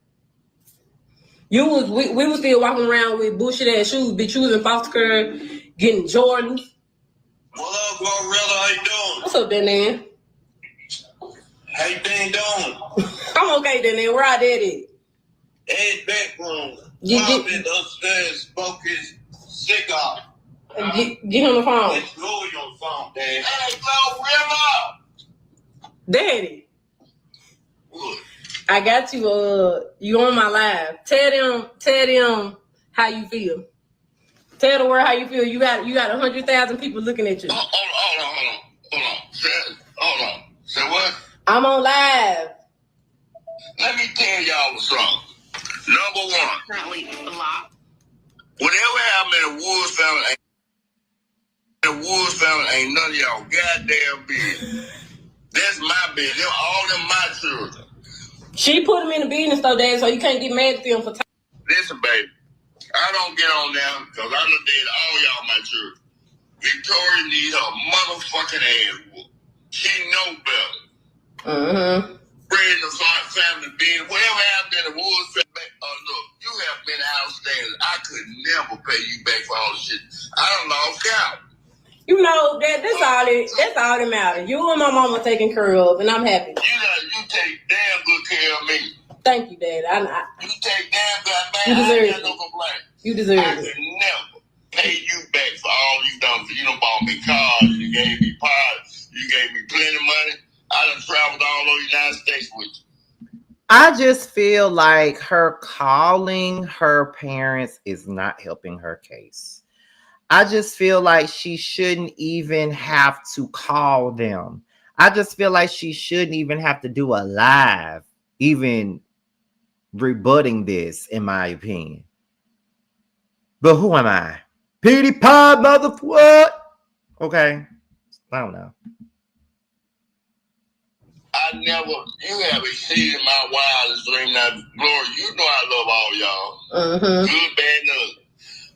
We was still walking around with bullshit ass shoes, bitch. You was in foster care getting Jordans. What up, BroRilla? How you doing? What's up, Dan? How you been doing? I'm okay, Dan. Where I did it? Ed back room. Get been upstairs, smoke his cigar. Get on the phone. Let's go on the phone, Dan. Hey, BroRilla! Daddy. What? I got you. You on my live. Tell them how you feel. Tell the world how you feel. You got 100,000 people looking at you. Hold on. Say what? I'm on live. Let me tell y'all something. Number one. Currently blocked. Whatever happened in the Woods family ain't none of y'all goddamn business. That's my business. All them my children. She put him in the business though, Dad, so you can't get mad at them for time. Listen, baby. I don't get on now because I done did all y'all my children. Victoria needs her motherfucking ass whooped. She know better. Mm-hmm. Bring the family business. Whatever happened in the Woods family, look, you have been outstanding. I could never pay you back for all the shit. I done lost count. You know that's all that matters. You and my mama taking care of, and I'm happy. You take damn good care of me. Thank you, Dad. You take damn good, man. You deserve I it. ain't got no complaint. You deserve I it. could never pay you back for all you done. You done bought me cars. You gave me pies. You gave me plenty of money. I done traveled all over the United States with you. I just feel like her calling her parents is not helping her case. I just feel like she shouldn't even have to call them. I just feel like she shouldn't even have to do a live, even rebutting this, in my opinion. But who am I? Petey Pie, what? Okay. I don't know. You have exceeded my wildest dream. Now, Glory, you know I love all y'all. Mm-hmm. Good, bad, and ugly.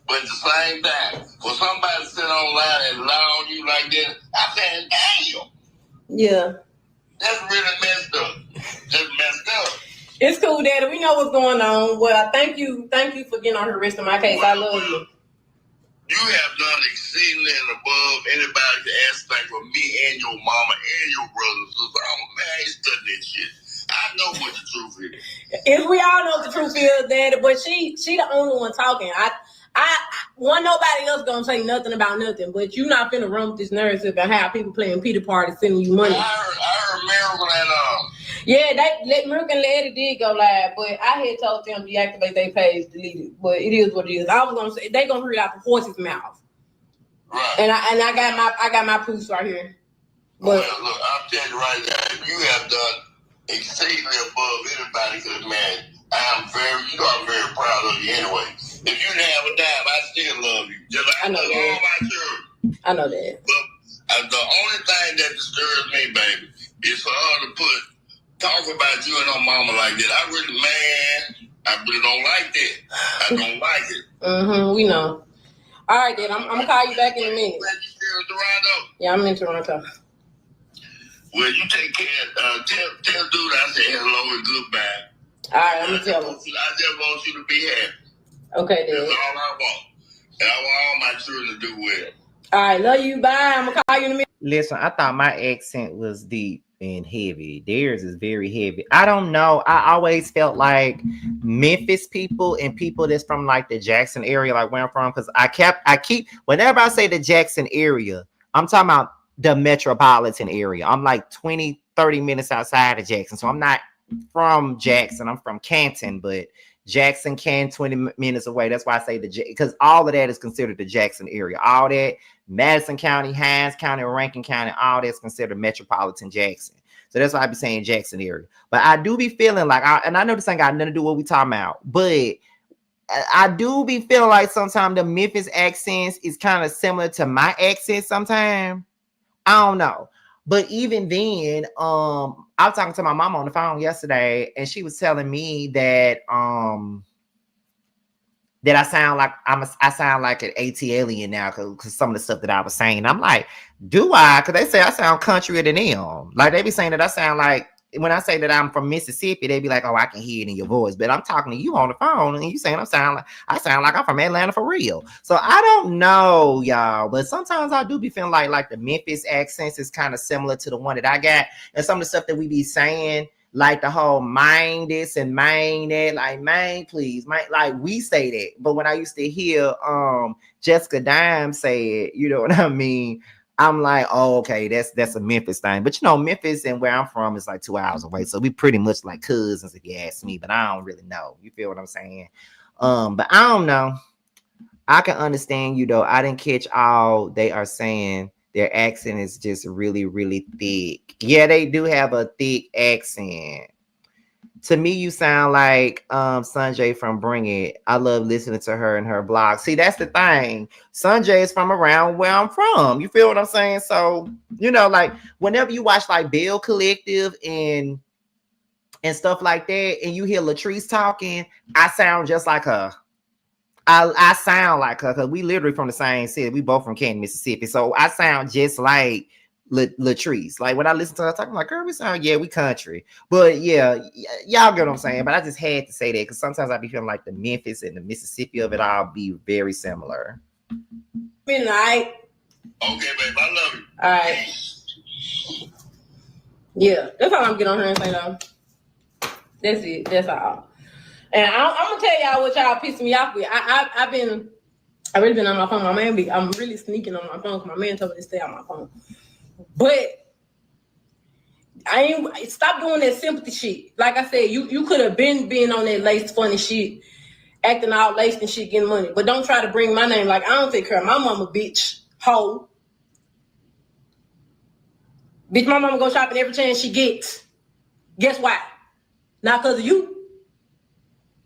But at the same time, for somebody to sit online and lie on you like that, I said, damn. Yeah. That's really messed up. Just messed up. It's cool, Daddy. We know what's going on. Well, thank you for getting on the rest of my case. I love you. You have done exceedingly and above anybody's aspect for me and your mama and your brothers. I'm mad studying this shit. I know what the truth is. We all know the truth is, Daddy, but she the only one talking. I want nobody else gonna say nothing about nothing, but you not finna run with this narrative and have people playing pity party sending you money. I heard Miracle and yeah, Miracle and Lady did go live, but I had told them to deactivate their page, delete it. But it is what it is. I was gonna say they gonna hear it out the horse's mouth. Right. And I got my proofs right here. But well, look, I'm telling you right now, you have done exceedingly above anybody, because man, I'm very proud of you anyway. If you didn't have a dime, I still love you. Just like I know all my children. I know that. But the only thing that disturbs me, baby, is for her to talk about you and her mama like that. I really don't like that. I don't like it. We know. All right, then. I'm gonna call you back in a minute. You still in Toronto? Yeah, I'm in Toronto. Well, you take care. Tell dude I said hello and goodbye. All right, I'm gonna tell him. I just want you to be happy. Okay, then. That's all I want. And I want all my children to do well. All right, love you. Bye. I'm gonna call you in a minute. Listen, I thought my accent was deep and heavy. Theirs is very heavy. I don't know. I always felt like Memphis people and people that's from like the Jackson area, like where I'm from, because I keep whenever I say the Jackson area, I'm talking about the metropolitan area. I'm like 20, 30 minutes outside of Jackson. So I'm not from Jackson. I'm from Canton, but Jackson, 20 minutes away. That's why I say because all of that is considered the Jackson area. All that Madison County, Hines County, Rankin County, all that's considered metropolitan Jackson. So that's why I be saying Jackson area. But I do be feeling like, and I know this ain't got nothing to do with what we talking about, but I do be feeling like sometimes the Memphis accents is kind of similar to my accent sometimes. I don't know. But even then, I was talking to my mom on the phone yesterday, and she was telling me that that I sound like I sound like an ATLian now because some of the stuff that I was saying. I'm like, do I? Because they say I sound countryer than them. Like they be saying that I sound like when I say that I'm from Mississippi, they be like, oh, I can hear it in your voice. But I'm talking to you on the phone, and you saying I sound like I'm from Atlanta for real. So I don't know, y'all. But sometimes I do be feeling like the Memphis accents is kind of similar to the one that I got, and some of the stuff that we be saying, like the whole mind this and mind that, like man, please, like we say that. But when I used to hear Jessica Dime say it, you know what I mean? I'm like, oh, okay, that's a Memphis thing. But you know, Memphis and where I'm from is like 2 hours away. So we pretty much like cousins if you ask me, but I don't really know. You feel what I'm saying? But I don't know. I can understand you though. I didn't catch all they are saying. Their accent is just really, really thick. Yeah, they do have a thick accent. To me, you sound like Sanjay from Bring It. I love listening to her and her blog. See, that's the thing. Sanjay is from around where I'm from. You feel what I'm saying? So, you know, like whenever you watch like Bill Collective and stuff like that, and you hear Latrice talking, I sound just like her. I sound like her because we literally from the same city. We both from Canton, Mississippi. So I sound just like Latrice. Like when I listen to her talking, I'm like, girl, we sound, yeah, we country. But yeah, y'all get what I'm saying. But I just had to say that because sometimes I be feeling like the Memphis and the Mississippi of it all be very similar. Midnight. Okay, babe, I love you. All right. Yeah, that's all I'm getting on her and say though. That's it. That's all. And I'm gonna tell y'all what y'all pissing me off with. I've really been on my phone. I'm really sneaking on my phone because my man told me to stay on my phone. But stop doing that sympathy shit. Like I said, you could have been on that lace funny shit, acting all laced and shit, getting money. But don't try to bring my name like I don't take care of my mama, bitch, hoe. Bitch, my mama go shopping every chance she gets. Guess why? Not because of you.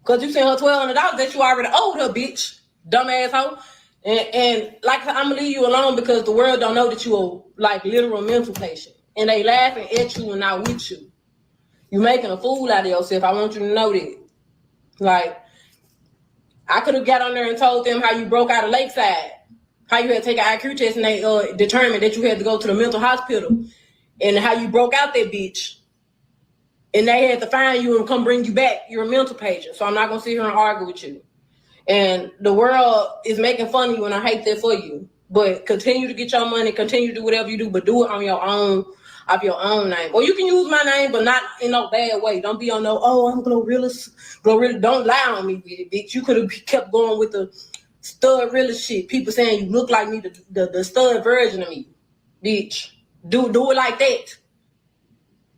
Because you sent her $1,200 that you already owed her, bitch. Dumbass hoe. And like I'm going to leave you alone because the world don't know that you are like literal mental patient. And they laughing at you and not with you. You making a fool out of yourself. I want you to know that. Like, I could have got on there and told them how you broke out of Lakeside, how you had to take an IQ test and they determined that you had to go to the mental hospital, and how you broke out that bitch. And they had to find you and come bring you back. You're a mental patient. So I'm not going to sit here and argue with you. And the world is making fun of you, and I hate that for you. But continue to get your money, continue to do whatever you do, but do it on your own, of your own name. Or you can use my name, but not in no bad way. Don't be on no, oh, I'm Glorilla. Don't lie on me with it, bitch. You could have kept going with the stud realist shit. People saying you look like me, the stud version of me. Bitch. Do it like that.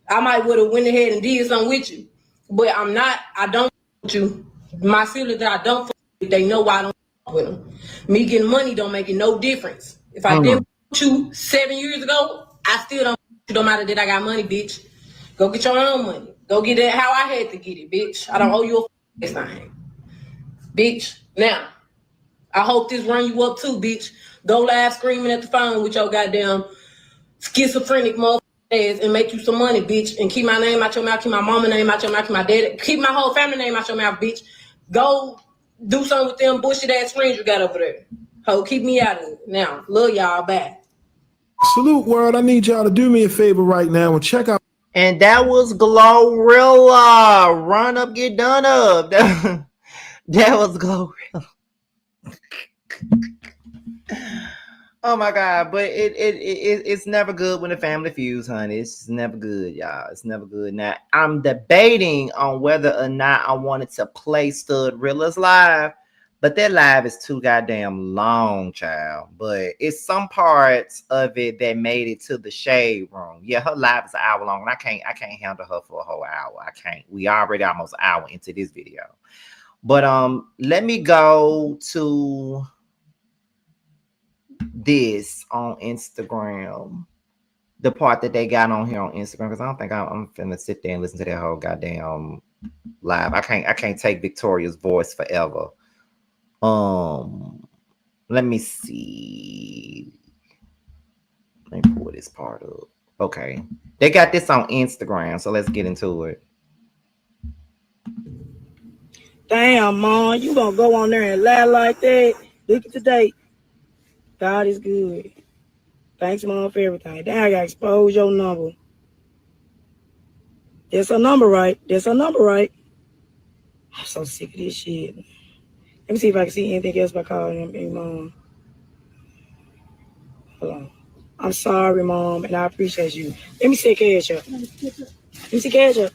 I might would have went ahead and did something with you. But I don't with you. My feelings that I don't with, they know why I don't with them. Me getting money don't make it no difference. If I didn't with you 7 years ago, I still don't no matter that I got money, bitch. Go get your own money. Go get it how I had to get it, bitch. I don't owe you a thing. Bitch. Now, I hope this run you up too, bitch. Go live screaming at the phone with your goddamn schizophrenic motherfucker and make you some money, bitch, and keep my name out your mouth, keep my mama name out your mouth, keep my daddy, keep my whole family name out your mouth, bitch. Go do something with them bullshit ass friends you got over there. Ho, keep me out of it. Now, love y'all back. Salute world. I need y'all to do me a favor right now and check out. And that was Glorilla. Run up, get done up. That was Glorilla. Oh my God, but it's never good when the family feuds, honey. It's never good, y'all. It's never good. Now, I'm debating on whether or not I wanted to play Stud Rilla's live, but that live is too goddamn long, child. But it's some parts of it that made it to the shade room. Yeah, her live is an hour long, and I can't handle her for a whole hour. I can't. We already almost an hour into this video. But let me go to this on Instagram, the part that they got on here on Instagram, because I don't think I'm finna sit there and listen to that whole goddamn live. I can't take Victoria's voice forever. Let me see. Let me pull this part up. Okay, they got this on Instagram, so let's get into it. Damn, Mom, you gonna go on there and lie like that? Look at the date. God is good. Thanks, Mom, for everything. Damn, I gotta expose your number. That's a number, right? That's a number, right? I'm so sick of this shit. Let me see if I can see anything else by calling him, Mom. Hold on. I'm sorry, Mom, and I appreciate you. Let me see cash up. Let me see cash up.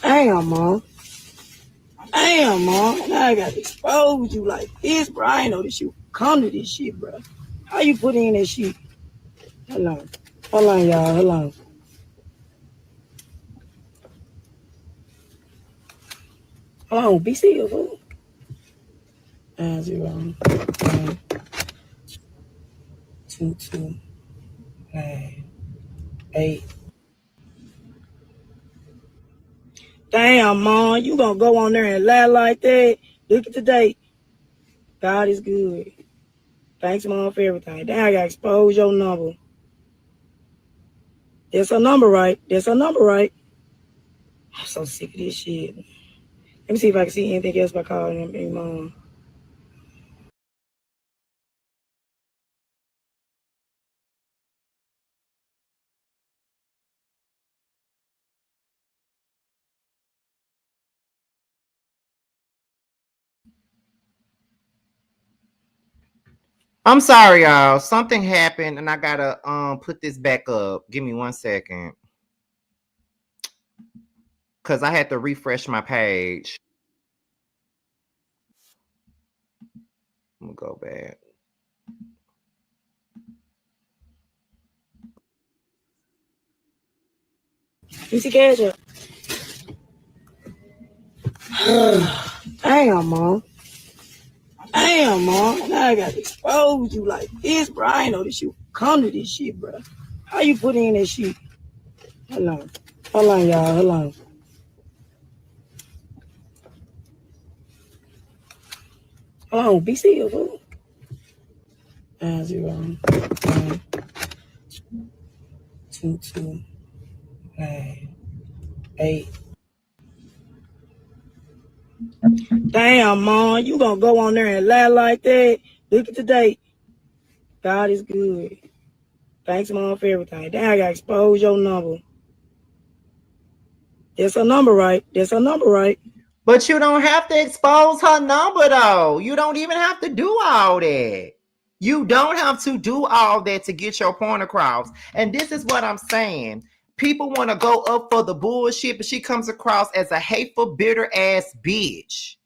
Damn, Mom. Damn, Mom. Now I gotta expose you like this, bro. I ain't know this you come to this shit, bro. How you put in that shit? Hold on. Hold on, y'all. Hold on. Hold on. Be still, fool. 9-0 9 2 2 9 8. Damn, Mom, you gonna go on there and lie like that? Look at the date. God is good. Thanks, Mom, for everything. Damn, I gotta expose your number. That's a number, right? That's a number, right? I'm so sick of this shit. Let me see if I can see anything else by calling him, Mom. I'm sorry, y'all. Something happened, and I gotta put this back up. Give me 1 second, because I had to refresh my page. I'm gonna go back. Let me see cash up. Damn, Mom. Damn, Mom. Now I gotta expose you like this, bro. I ain't know this you come to this shit, bro. How you put in that shit? Hold on. Hold on, y'all. Hold on. Hold on. Be still, fool. 9-0 9 2 2 9 8. Damn, Mom, you gonna go on there and lie like that? Look at the date. God is good. Thanks, Mom, for everything. Damn, I gotta expose your number. That's a number, right? That's a number, right? But you don't have to expose her number, though. You don't even have to do all that. You don't have to do all that to get your point across. And this is what I'm saying. People want to go up for the bullshit, but she comes across as a hateful, bitter ass bitch.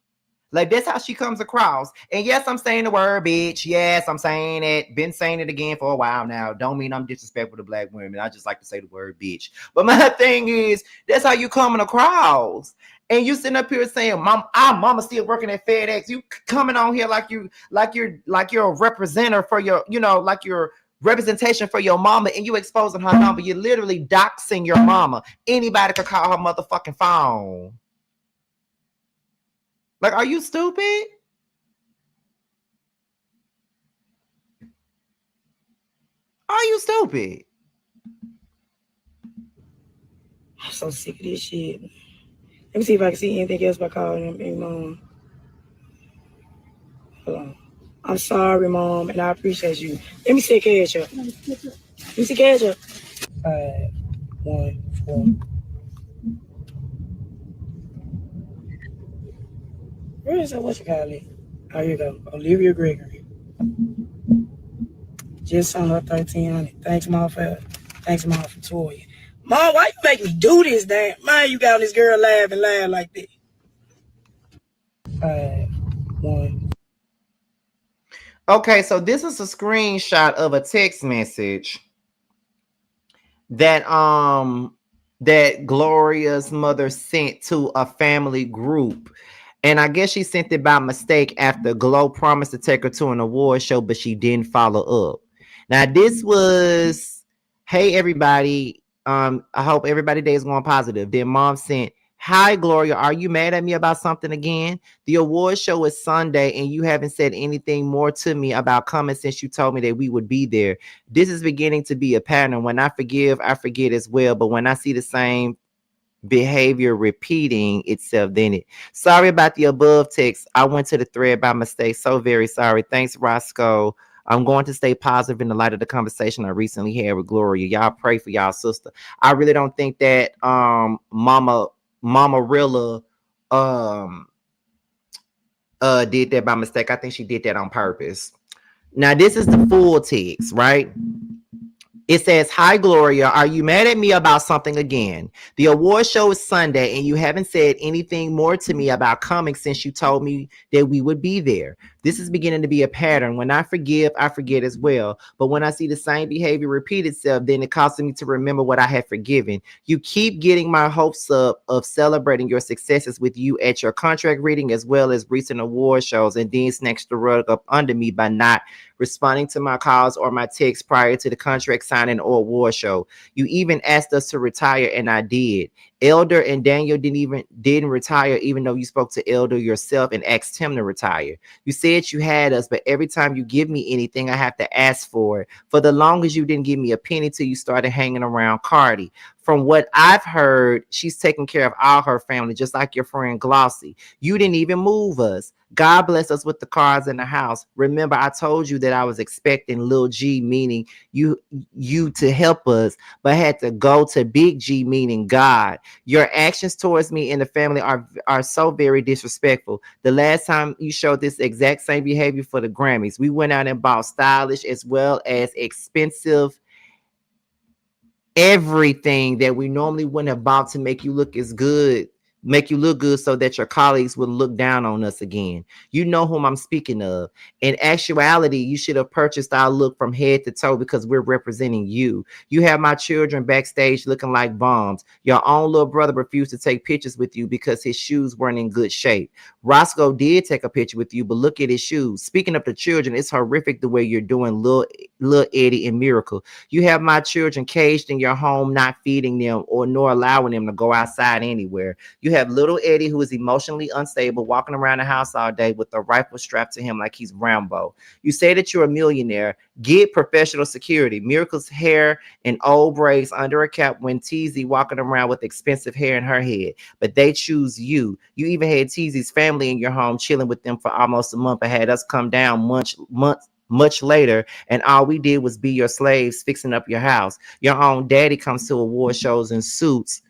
Like, that's how she comes across. And yes, I'm saying the word bitch. Yes, I'm saying it. Been saying it again for a while now. Don't mean I'm disrespectful to black women. I just like to say the word bitch. But my thing is, that's how you coming across. And you sitting up here saying, mama still working at FedEx. You coming on here like you're a representative for your, like your representation for your mama, and you exposing her number. You're literally doxing your mama. Anybody could call her motherfucking phone. Like, are you stupid? Are you stupid? I'm so sick of this shit. Let me see if I can see anything else by calling him, Mom. Hold on. I'm sorry, Mom, and I appreciate you. Let me see cash up. Let me see cash up. 5, 1, 4. Where is that? What you call it? Oh, here you go. Olivia Gregory. Just on her 1300. Thanks, Mom, for Toya. Mom, why you make me do this, damn? Man, you got this girl laughing like that. 5, 1. Okay, so this is a screenshot of a text message that Gloria's mother sent to a family group. And I guess she sent it by mistake after Glo promised to take her to an award show, but she didn't follow up. Now, this was, hey, everybody. I hope everybody's day is going positive. Then Mom sent, hi, Gloria. Are you mad at me about something again? The award show is Sunday, and you haven't said anything more to me about coming since you told me that we would be there. This is beginning to be a pattern. When I forgive, I forget as well. But when I see the same behavior repeating itself, then it. Sorry about the above text. I went to the thread by mistake. So very sorry. Thanks, Roscoe. I'm going to stay positive in the light of the conversation I recently had with Gloria. Y'all pray for y'all sister. I really don't think that Mama Rilla did that by mistake. I think she did that on purpose. Now, this is the full text, right? It says, hi, Gloria. Are you mad at me about something again? The award show is Sunday, and you haven't said anything more to me about coming since you told me that we would be there. This is beginning to be a pattern. When I forgive, I forget as well. But when I see the same behavior repeat itself, then it causes me to remember what I have forgiven. You keep getting my hopes up of celebrating your successes with you at your contract reading as well as recent award shows, and then snatch the rug up under me by not responding to my calls or my texts prior to the contract signing or award show. You even asked us to retire, and I did. Elder and Daniel didn't retire, even though you spoke to Elder yourself and asked him to retire. You said you had us, but every time you give me anything, I have to ask for it. For the longest, you didn't give me a penny till you started hanging around Cardi. From what I've heard, she's taking care of all her family, just like your friend Glossy. You didn't even move us. God bless us with the cars in the house. Remember, I told you that I was expecting Lil G, meaning you to help us, but had to go to Big G, meaning God. Your actions towards me and the family are so very disrespectful. The last time you showed this exact same behavior for the Grammys, we went out and bought stylish as well as expensive everything that we normally wouldn't have bought to make you look good so that your colleagues wouldn't look down on us again. You know whom I'm speaking of. In actuality, you should have purchased our look from head to toe because we're representing you. You have my children backstage looking like bombs. Your own little brother refused to take pictures with you because his shoes weren't in good shape. Roscoe did take a picture with you, but look at his shoes. Speaking of the children, it's horrific the way you're doing Lil Eddie and Miracle. You have my children caged in your home, not feeding them or nor allowing them to go outside anywhere. You have little Eddie, who is emotionally unstable, walking around the house all day with a rifle strapped to him like he's Rambo. You say that you're a millionaire. Get professional security. Miracle's hair and old braids under a cap when Teezy walking around with expensive hair in her head. But they choose you. You even had Teezy's family in your home, chilling with them for almost a month, and had us come down much later, and all we did was be your slaves, fixing up your house. Your own daddy comes to award shows in suits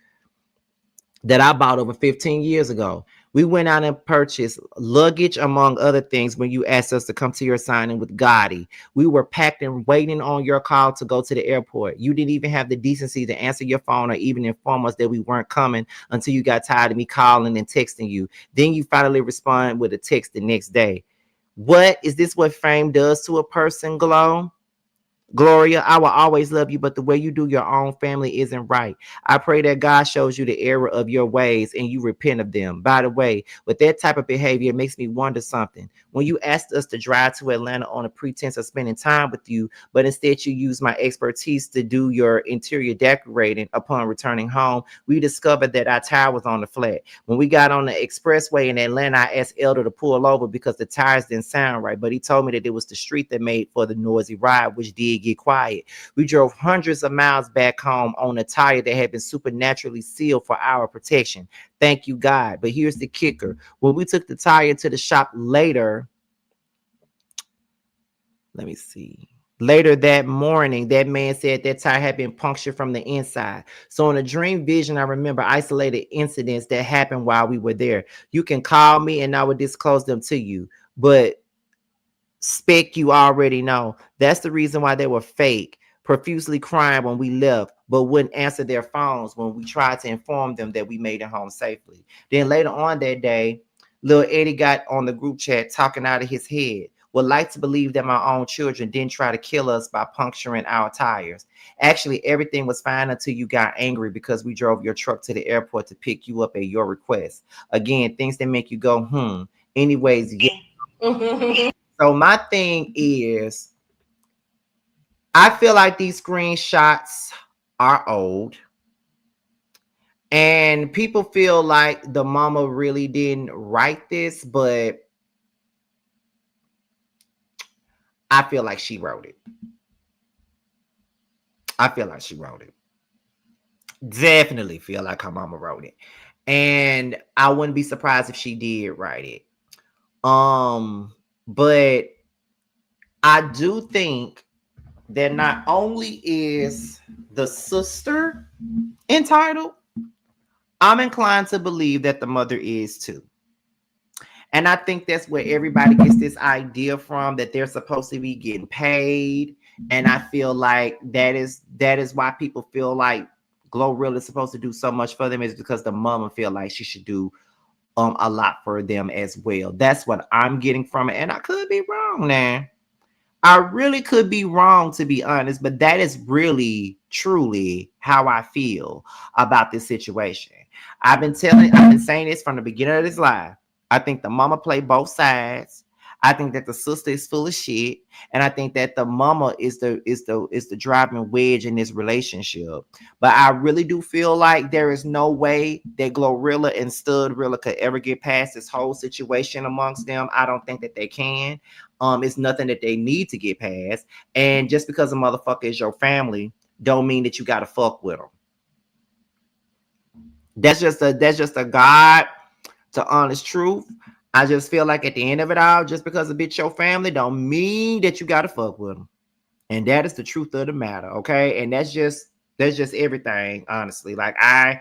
that I bought over 15 years ago. We went out and purchased luggage, among other things, when you asked us to come to your signing with Gotti. We were packed and waiting on your call to go to the airport. You didn't even have the decency to answer your phone or even inform us that we weren't coming until you got tired of me calling and texting you. Then you finally respond with a text the next day. What is this? What fame does to a person, Gloria, I will always love you, but the way you do your own family isn't right. I pray that God shows you the error of your ways and you repent of them. By the way, with that type of behavior, it makes me wonder something. When you asked us to drive to Atlanta on a pretense of spending time with you, but instead you used my expertise to do your interior decorating upon returning home, we discovered that our tire was on the flat. When we got on the expressway in Atlanta, I asked Elder to pull over because the tires didn't sound right, but he told me that it was the street that made for the noisy ride, which did get quiet. We drove hundreds of miles back home on a tire that had been supernaturally sealed for our protection. Thank you, God. But here's the kicker. When we took the tire to the shop later that morning, that man said that tire had been punctured from the inside. So in a dream vision, I remember isolated incidents that happened while we were there. You can call me and I will disclose them to you. But spec, you already know. That's the reason why they were fake, profusely crying when we left, but wouldn't answer their phones when we tried to inform them that we made it home safely. Then later on that day, little Eddie got on the group chat talking out of his head. Would like to believe that my own children didn't try to kill us by puncturing our tires. Actually, everything was fine until you got angry because we drove your truck to the airport to pick you up at your request. Again, things that make you go, Anyways, yeah. So my thing is, I feel like these screenshots are old. And people feel like the mama really didn't write this, but I feel like she wrote it. Definitely feel like her mama wrote it. And I wouldn't be surprised if she did write it. But I do think that not only is the sister entitled, I'm inclined to believe that the mother is too. And I think that's where everybody gets this idea from, that they're supposed to be getting paid. And I feel like that is why people feel like Glorilla is supposed to do so much for them, is because the mama feel like she should do a lot for them as well. That's what I'm getting from it. And I could be wrong now. I really could be wrong, to be honest, but that is really, truly how I feel about this situation. I've been saying this from the beginning of this live. I think the mama played both sides. I think that the sister is full of shit, and I think that the mama is the driving wedge in this relationship. But I really do feel like there is no way that Glorilla and Studrilla could ever get past this whole situation amongst them. I don't think that they can. It's nothing that they need to get past. And just because a motherfucker is your family, don't mean that you gotta fuck with them. That's just a God to honest truth. I just feel like at the end of it all, just because a bitch your family don't mean that you gotta fuck with them. And that is the truth of the matter, okay? And that's just everything, honestly. Like I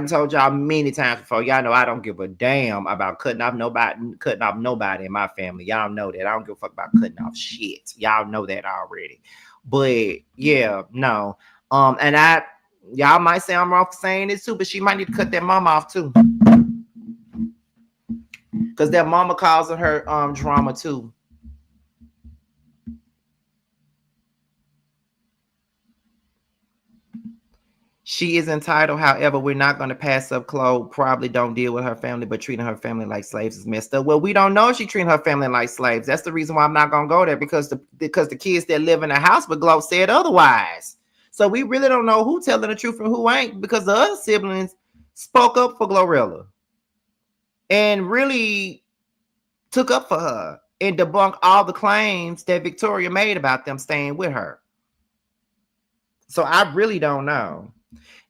told y'all many times before, y'all know I don't give a damn about cutting off nobody in my family. Y'all know that. I don't give a fuck about cutting off shit. Y'all know that already. But yeah, no. And y'all might say I'm wrong for saying this too, but she might need to cut that mama off too. Because that mama causing her drama too. She is entitled. However, we're not going to pass up Chloe. Probably don't deal with her family, but treating her family like slaves is messed up. Well, we don't know if she treating her family like slaves. That's the reason why I'm not going to go there, because the kids that live in the house with Glow said otherwise. So we really don't know who telling the truth and who ain't, because the other siblings spoke up for Glorilla and really took up for her and debunked all the claims that Victoria made about them staying with her. So I really don't know.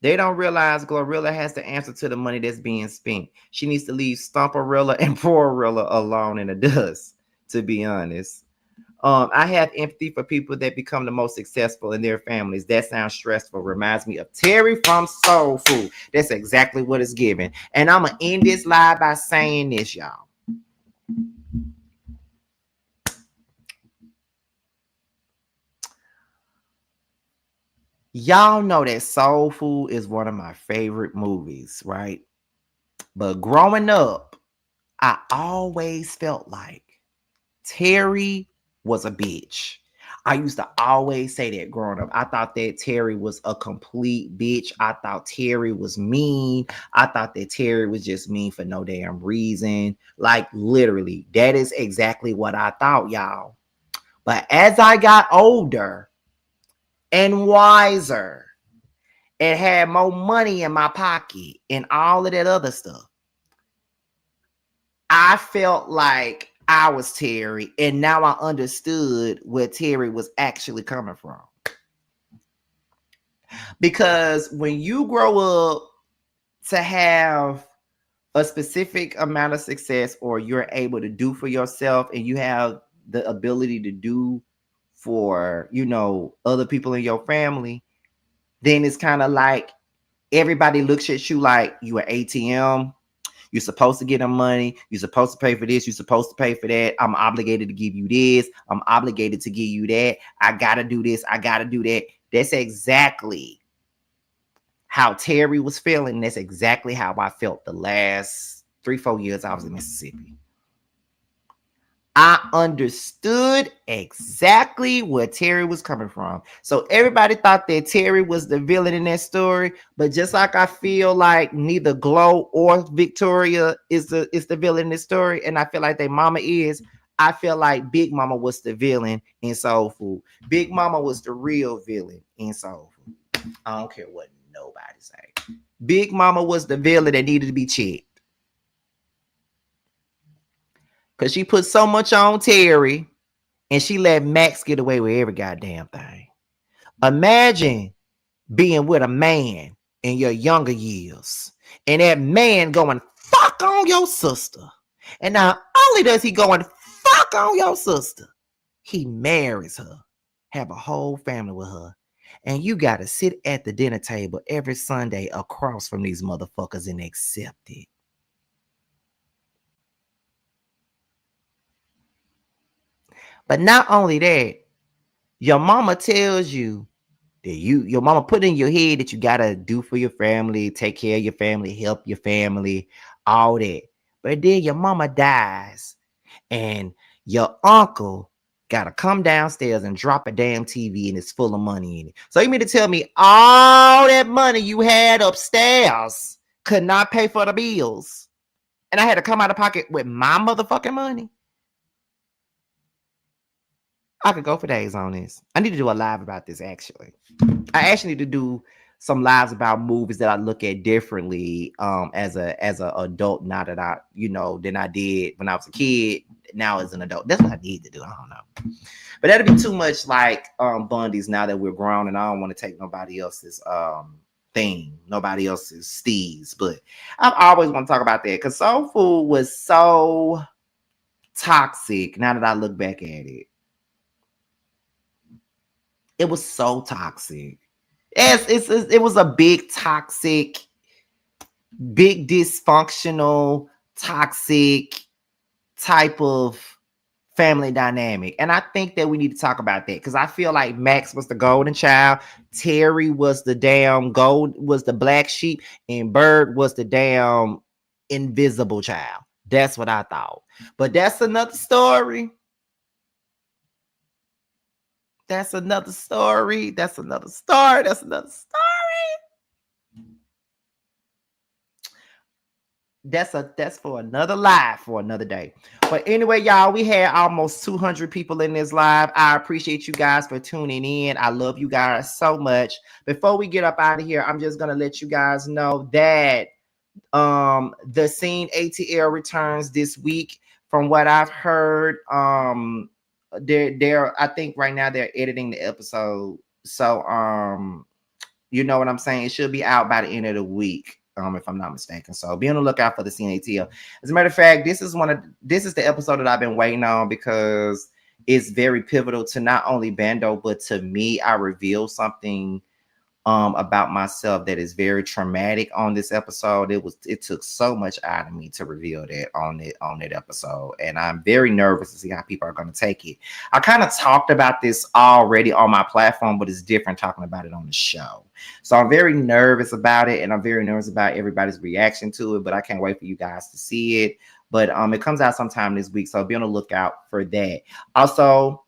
They don't realize Glorilla has to answer to the money that's being spent. She needs to leave Stumperilla and BroRilla alone in the dust, to be honest. I have empathy for people that become the most successful in their families. That sounds stressful. Reminds me of Terry from Soul Food. That's exactly what it's giving. And I'm going to end this live by saying this, y'all. Y'all know that Soul Food is one of my favorite movies, right? But growing up, I always felt like Terry was a bitch. I used to always say that growing up. I thought that Terry was a complete bitch. I thought Terry was mean. I thought that Terry was just mean for no damn reason. Like literally, that is exactly what I thought, y'all. But as I got older and wiser and had more money in my pocket and all of that other stuff, I felt like I was Terry, and now I understood where Terry was actually coming from. Because when you grow up to have a specific amount of success, or you're able to do for yourself, and you have the ability to do for, you know, other people in your family, then it's kind of like everybody looks at you like you an ATM. You're supposed to get them money. You're supposed to pay for this. You're supposed to pay for that. I'm obligated to give you this. I'm obligated to give you that. I got to do this. I got to do that. That's exactly how Terry was feeling. That's exactly how I felt the last 3-4 years I was in Mississippi. I understood exactly where Terry was coming from. So everybody thought that Terry was the villain in that story, but just like I feel like neither Glow or Victoria is the villain in this story, and I feel like their mama is, I feel like Big Mama was the villain in Soul Food. Big Mama was the real villain in Soul Food. I don't care what nobody say. Big Mama was the villain that needed to be checked. Because she put so much on Terry and she let Max get away with every goddamn thing. Imagine being with a man in your younger years and that man going fuck on your sister. And not only does he go and fuck on your sister, he marries her, have a whole family with her. And you got to sit at the dinner table every Sunday across from these motherfuckers and accept it. But not only that, your mama tells you that your mama put in your head that you gotta do for your family, take care of your family, help your family, all that. But then your mama dies and your uncle gotta come downstairs and drop a damn TV and it's full of money in it. So you mean to tell me all that money you had upstairs could not pay for the bills? And I had to come out of pocket with my motherfucking money? I could go for days on this. I need to do a live about this, actually. I actually need to do some lives about movies that I look at differently as a adult now that I, than I did when I was a kid, now as an adult. That's what I need to do. I don't know. But that'd be too much like Bundy's now that we're grown, and I don't want to take nobody else's thing, nobody else's steez. But I always want to talk about that because Soul Food was so toxic now that I look back at it. It was so toxic. It was a big toxic, big dysfunctional, toxic type of family dynamic. And I think that we need to talk about that because I feel like Max was the golden child, Terry was the black sheep, and Bird was the damn invisible child. That's what I thought. But that's another story. That's another story. That's another story. That's another story. That's for another live for another day. But anyway, y'all, we had almost 200 people in this live. I appreciate you guys for tuning in. I love you guys so much. Before we get up out of here, I'm just going to let you guys know that The scene ATL returns this week. From what I've heard, they're I think right now they're editing the episode. So you know what I'm saying? It should be out by the end of the week, if I'm not mistaken. So be on the lookout for the scene ATL. As a matter of fact, this is the episode that I've been waiting on because it's very pivotal to not only Bando, but to me. I revealed something about myself that is very traumatic on this episode. It took so much out of me to reveal that on that episode, and I'm very nervous to see how people are going to take it. I kind of talked about this already on my platform, but it's different talking about it on the show. So I'm very nervous about it, and I'm very nervous about everybody's reaction to it, but I can't wait for you guys to see it. But it comes out sometime this week, so be on the lookout for that. Also,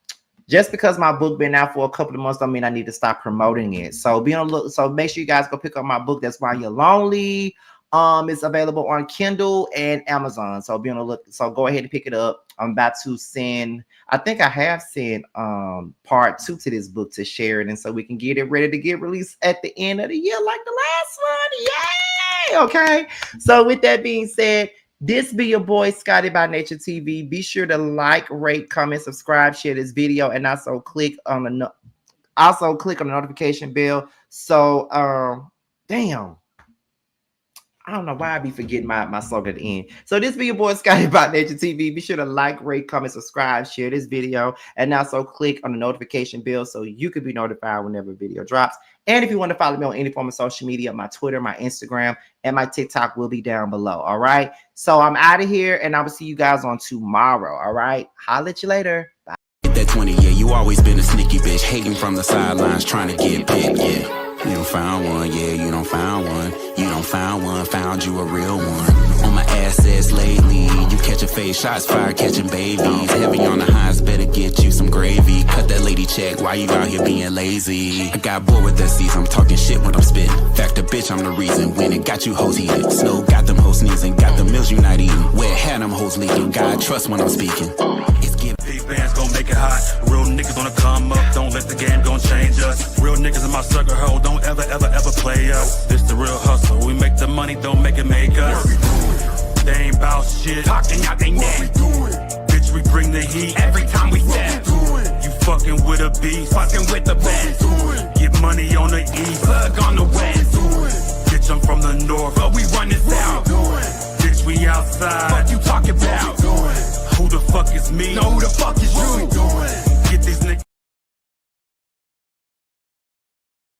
just because my book been out for a couple of months don't mean I need to stop promoting it. So be on the look. So make sure you guys go pick up my book. That's Why You're Lonely. It's available on Kindle and Amazon. So be on the look. So go ahead and pick it up. I'm about to send. I think I have sent part 2 to this book to Sheridan, so we can get it ready to get released at the end of the year, like the last one. Yay! Okay. So with that being said, this be your boy Scotty by Nature TV. Be sure to like, rate, comment, subscribe, share this video, and also click on the notification bell. So damn, I don't know why I be forgetting my slogan at the end. So this be your boy Scotty by Nature TV. Be sure to like, rate, comment, subscribe, share this video, and also click on the notification bell so you can be notified whenever a video drops. And if you want to follow me on any form of social media, my Twitter, my Instagram, and my TikTok will be down below. All right. So I'm out of here, and I will see you guys on tomorrow. All right. Holla at you later. Bye. That 20, yeah, you always been a sneaky bitch, hating from the sidelines, trying to get picked, yeah. You don't found one, yeah, you don't found one. You don't found one, found you a real one. On my assets lately, you catching face shots, fire catching babies. Heavy on the highs, better get you some gravy. Cut that lady check, why you out here being lazy? I got bored with that season, I'm talking shit when I'm spitting. Fact the bitch, I'm the reason, when it got you hoes heated. Snow got them hoes sneezing, got the meals you not eating. Wet had them hoes leaking, God trust when I'm speaking. It's giving. These bands gon' make it hot. Real niggas gonna come up. Don't let the game gon' change us. Real niggas in my circle, ho. Don't ever play us. This the real hustle. We make the money, don't make it make us. They ain't bout shit. Talking out they neck. Bitch, we bring the heat every time we step. You fucking with a beast. Fucking with the best. Get money on the east. Plug on the west. Bitch, I'm from the north. But we run this out. Bitch, we outside. What you talking about?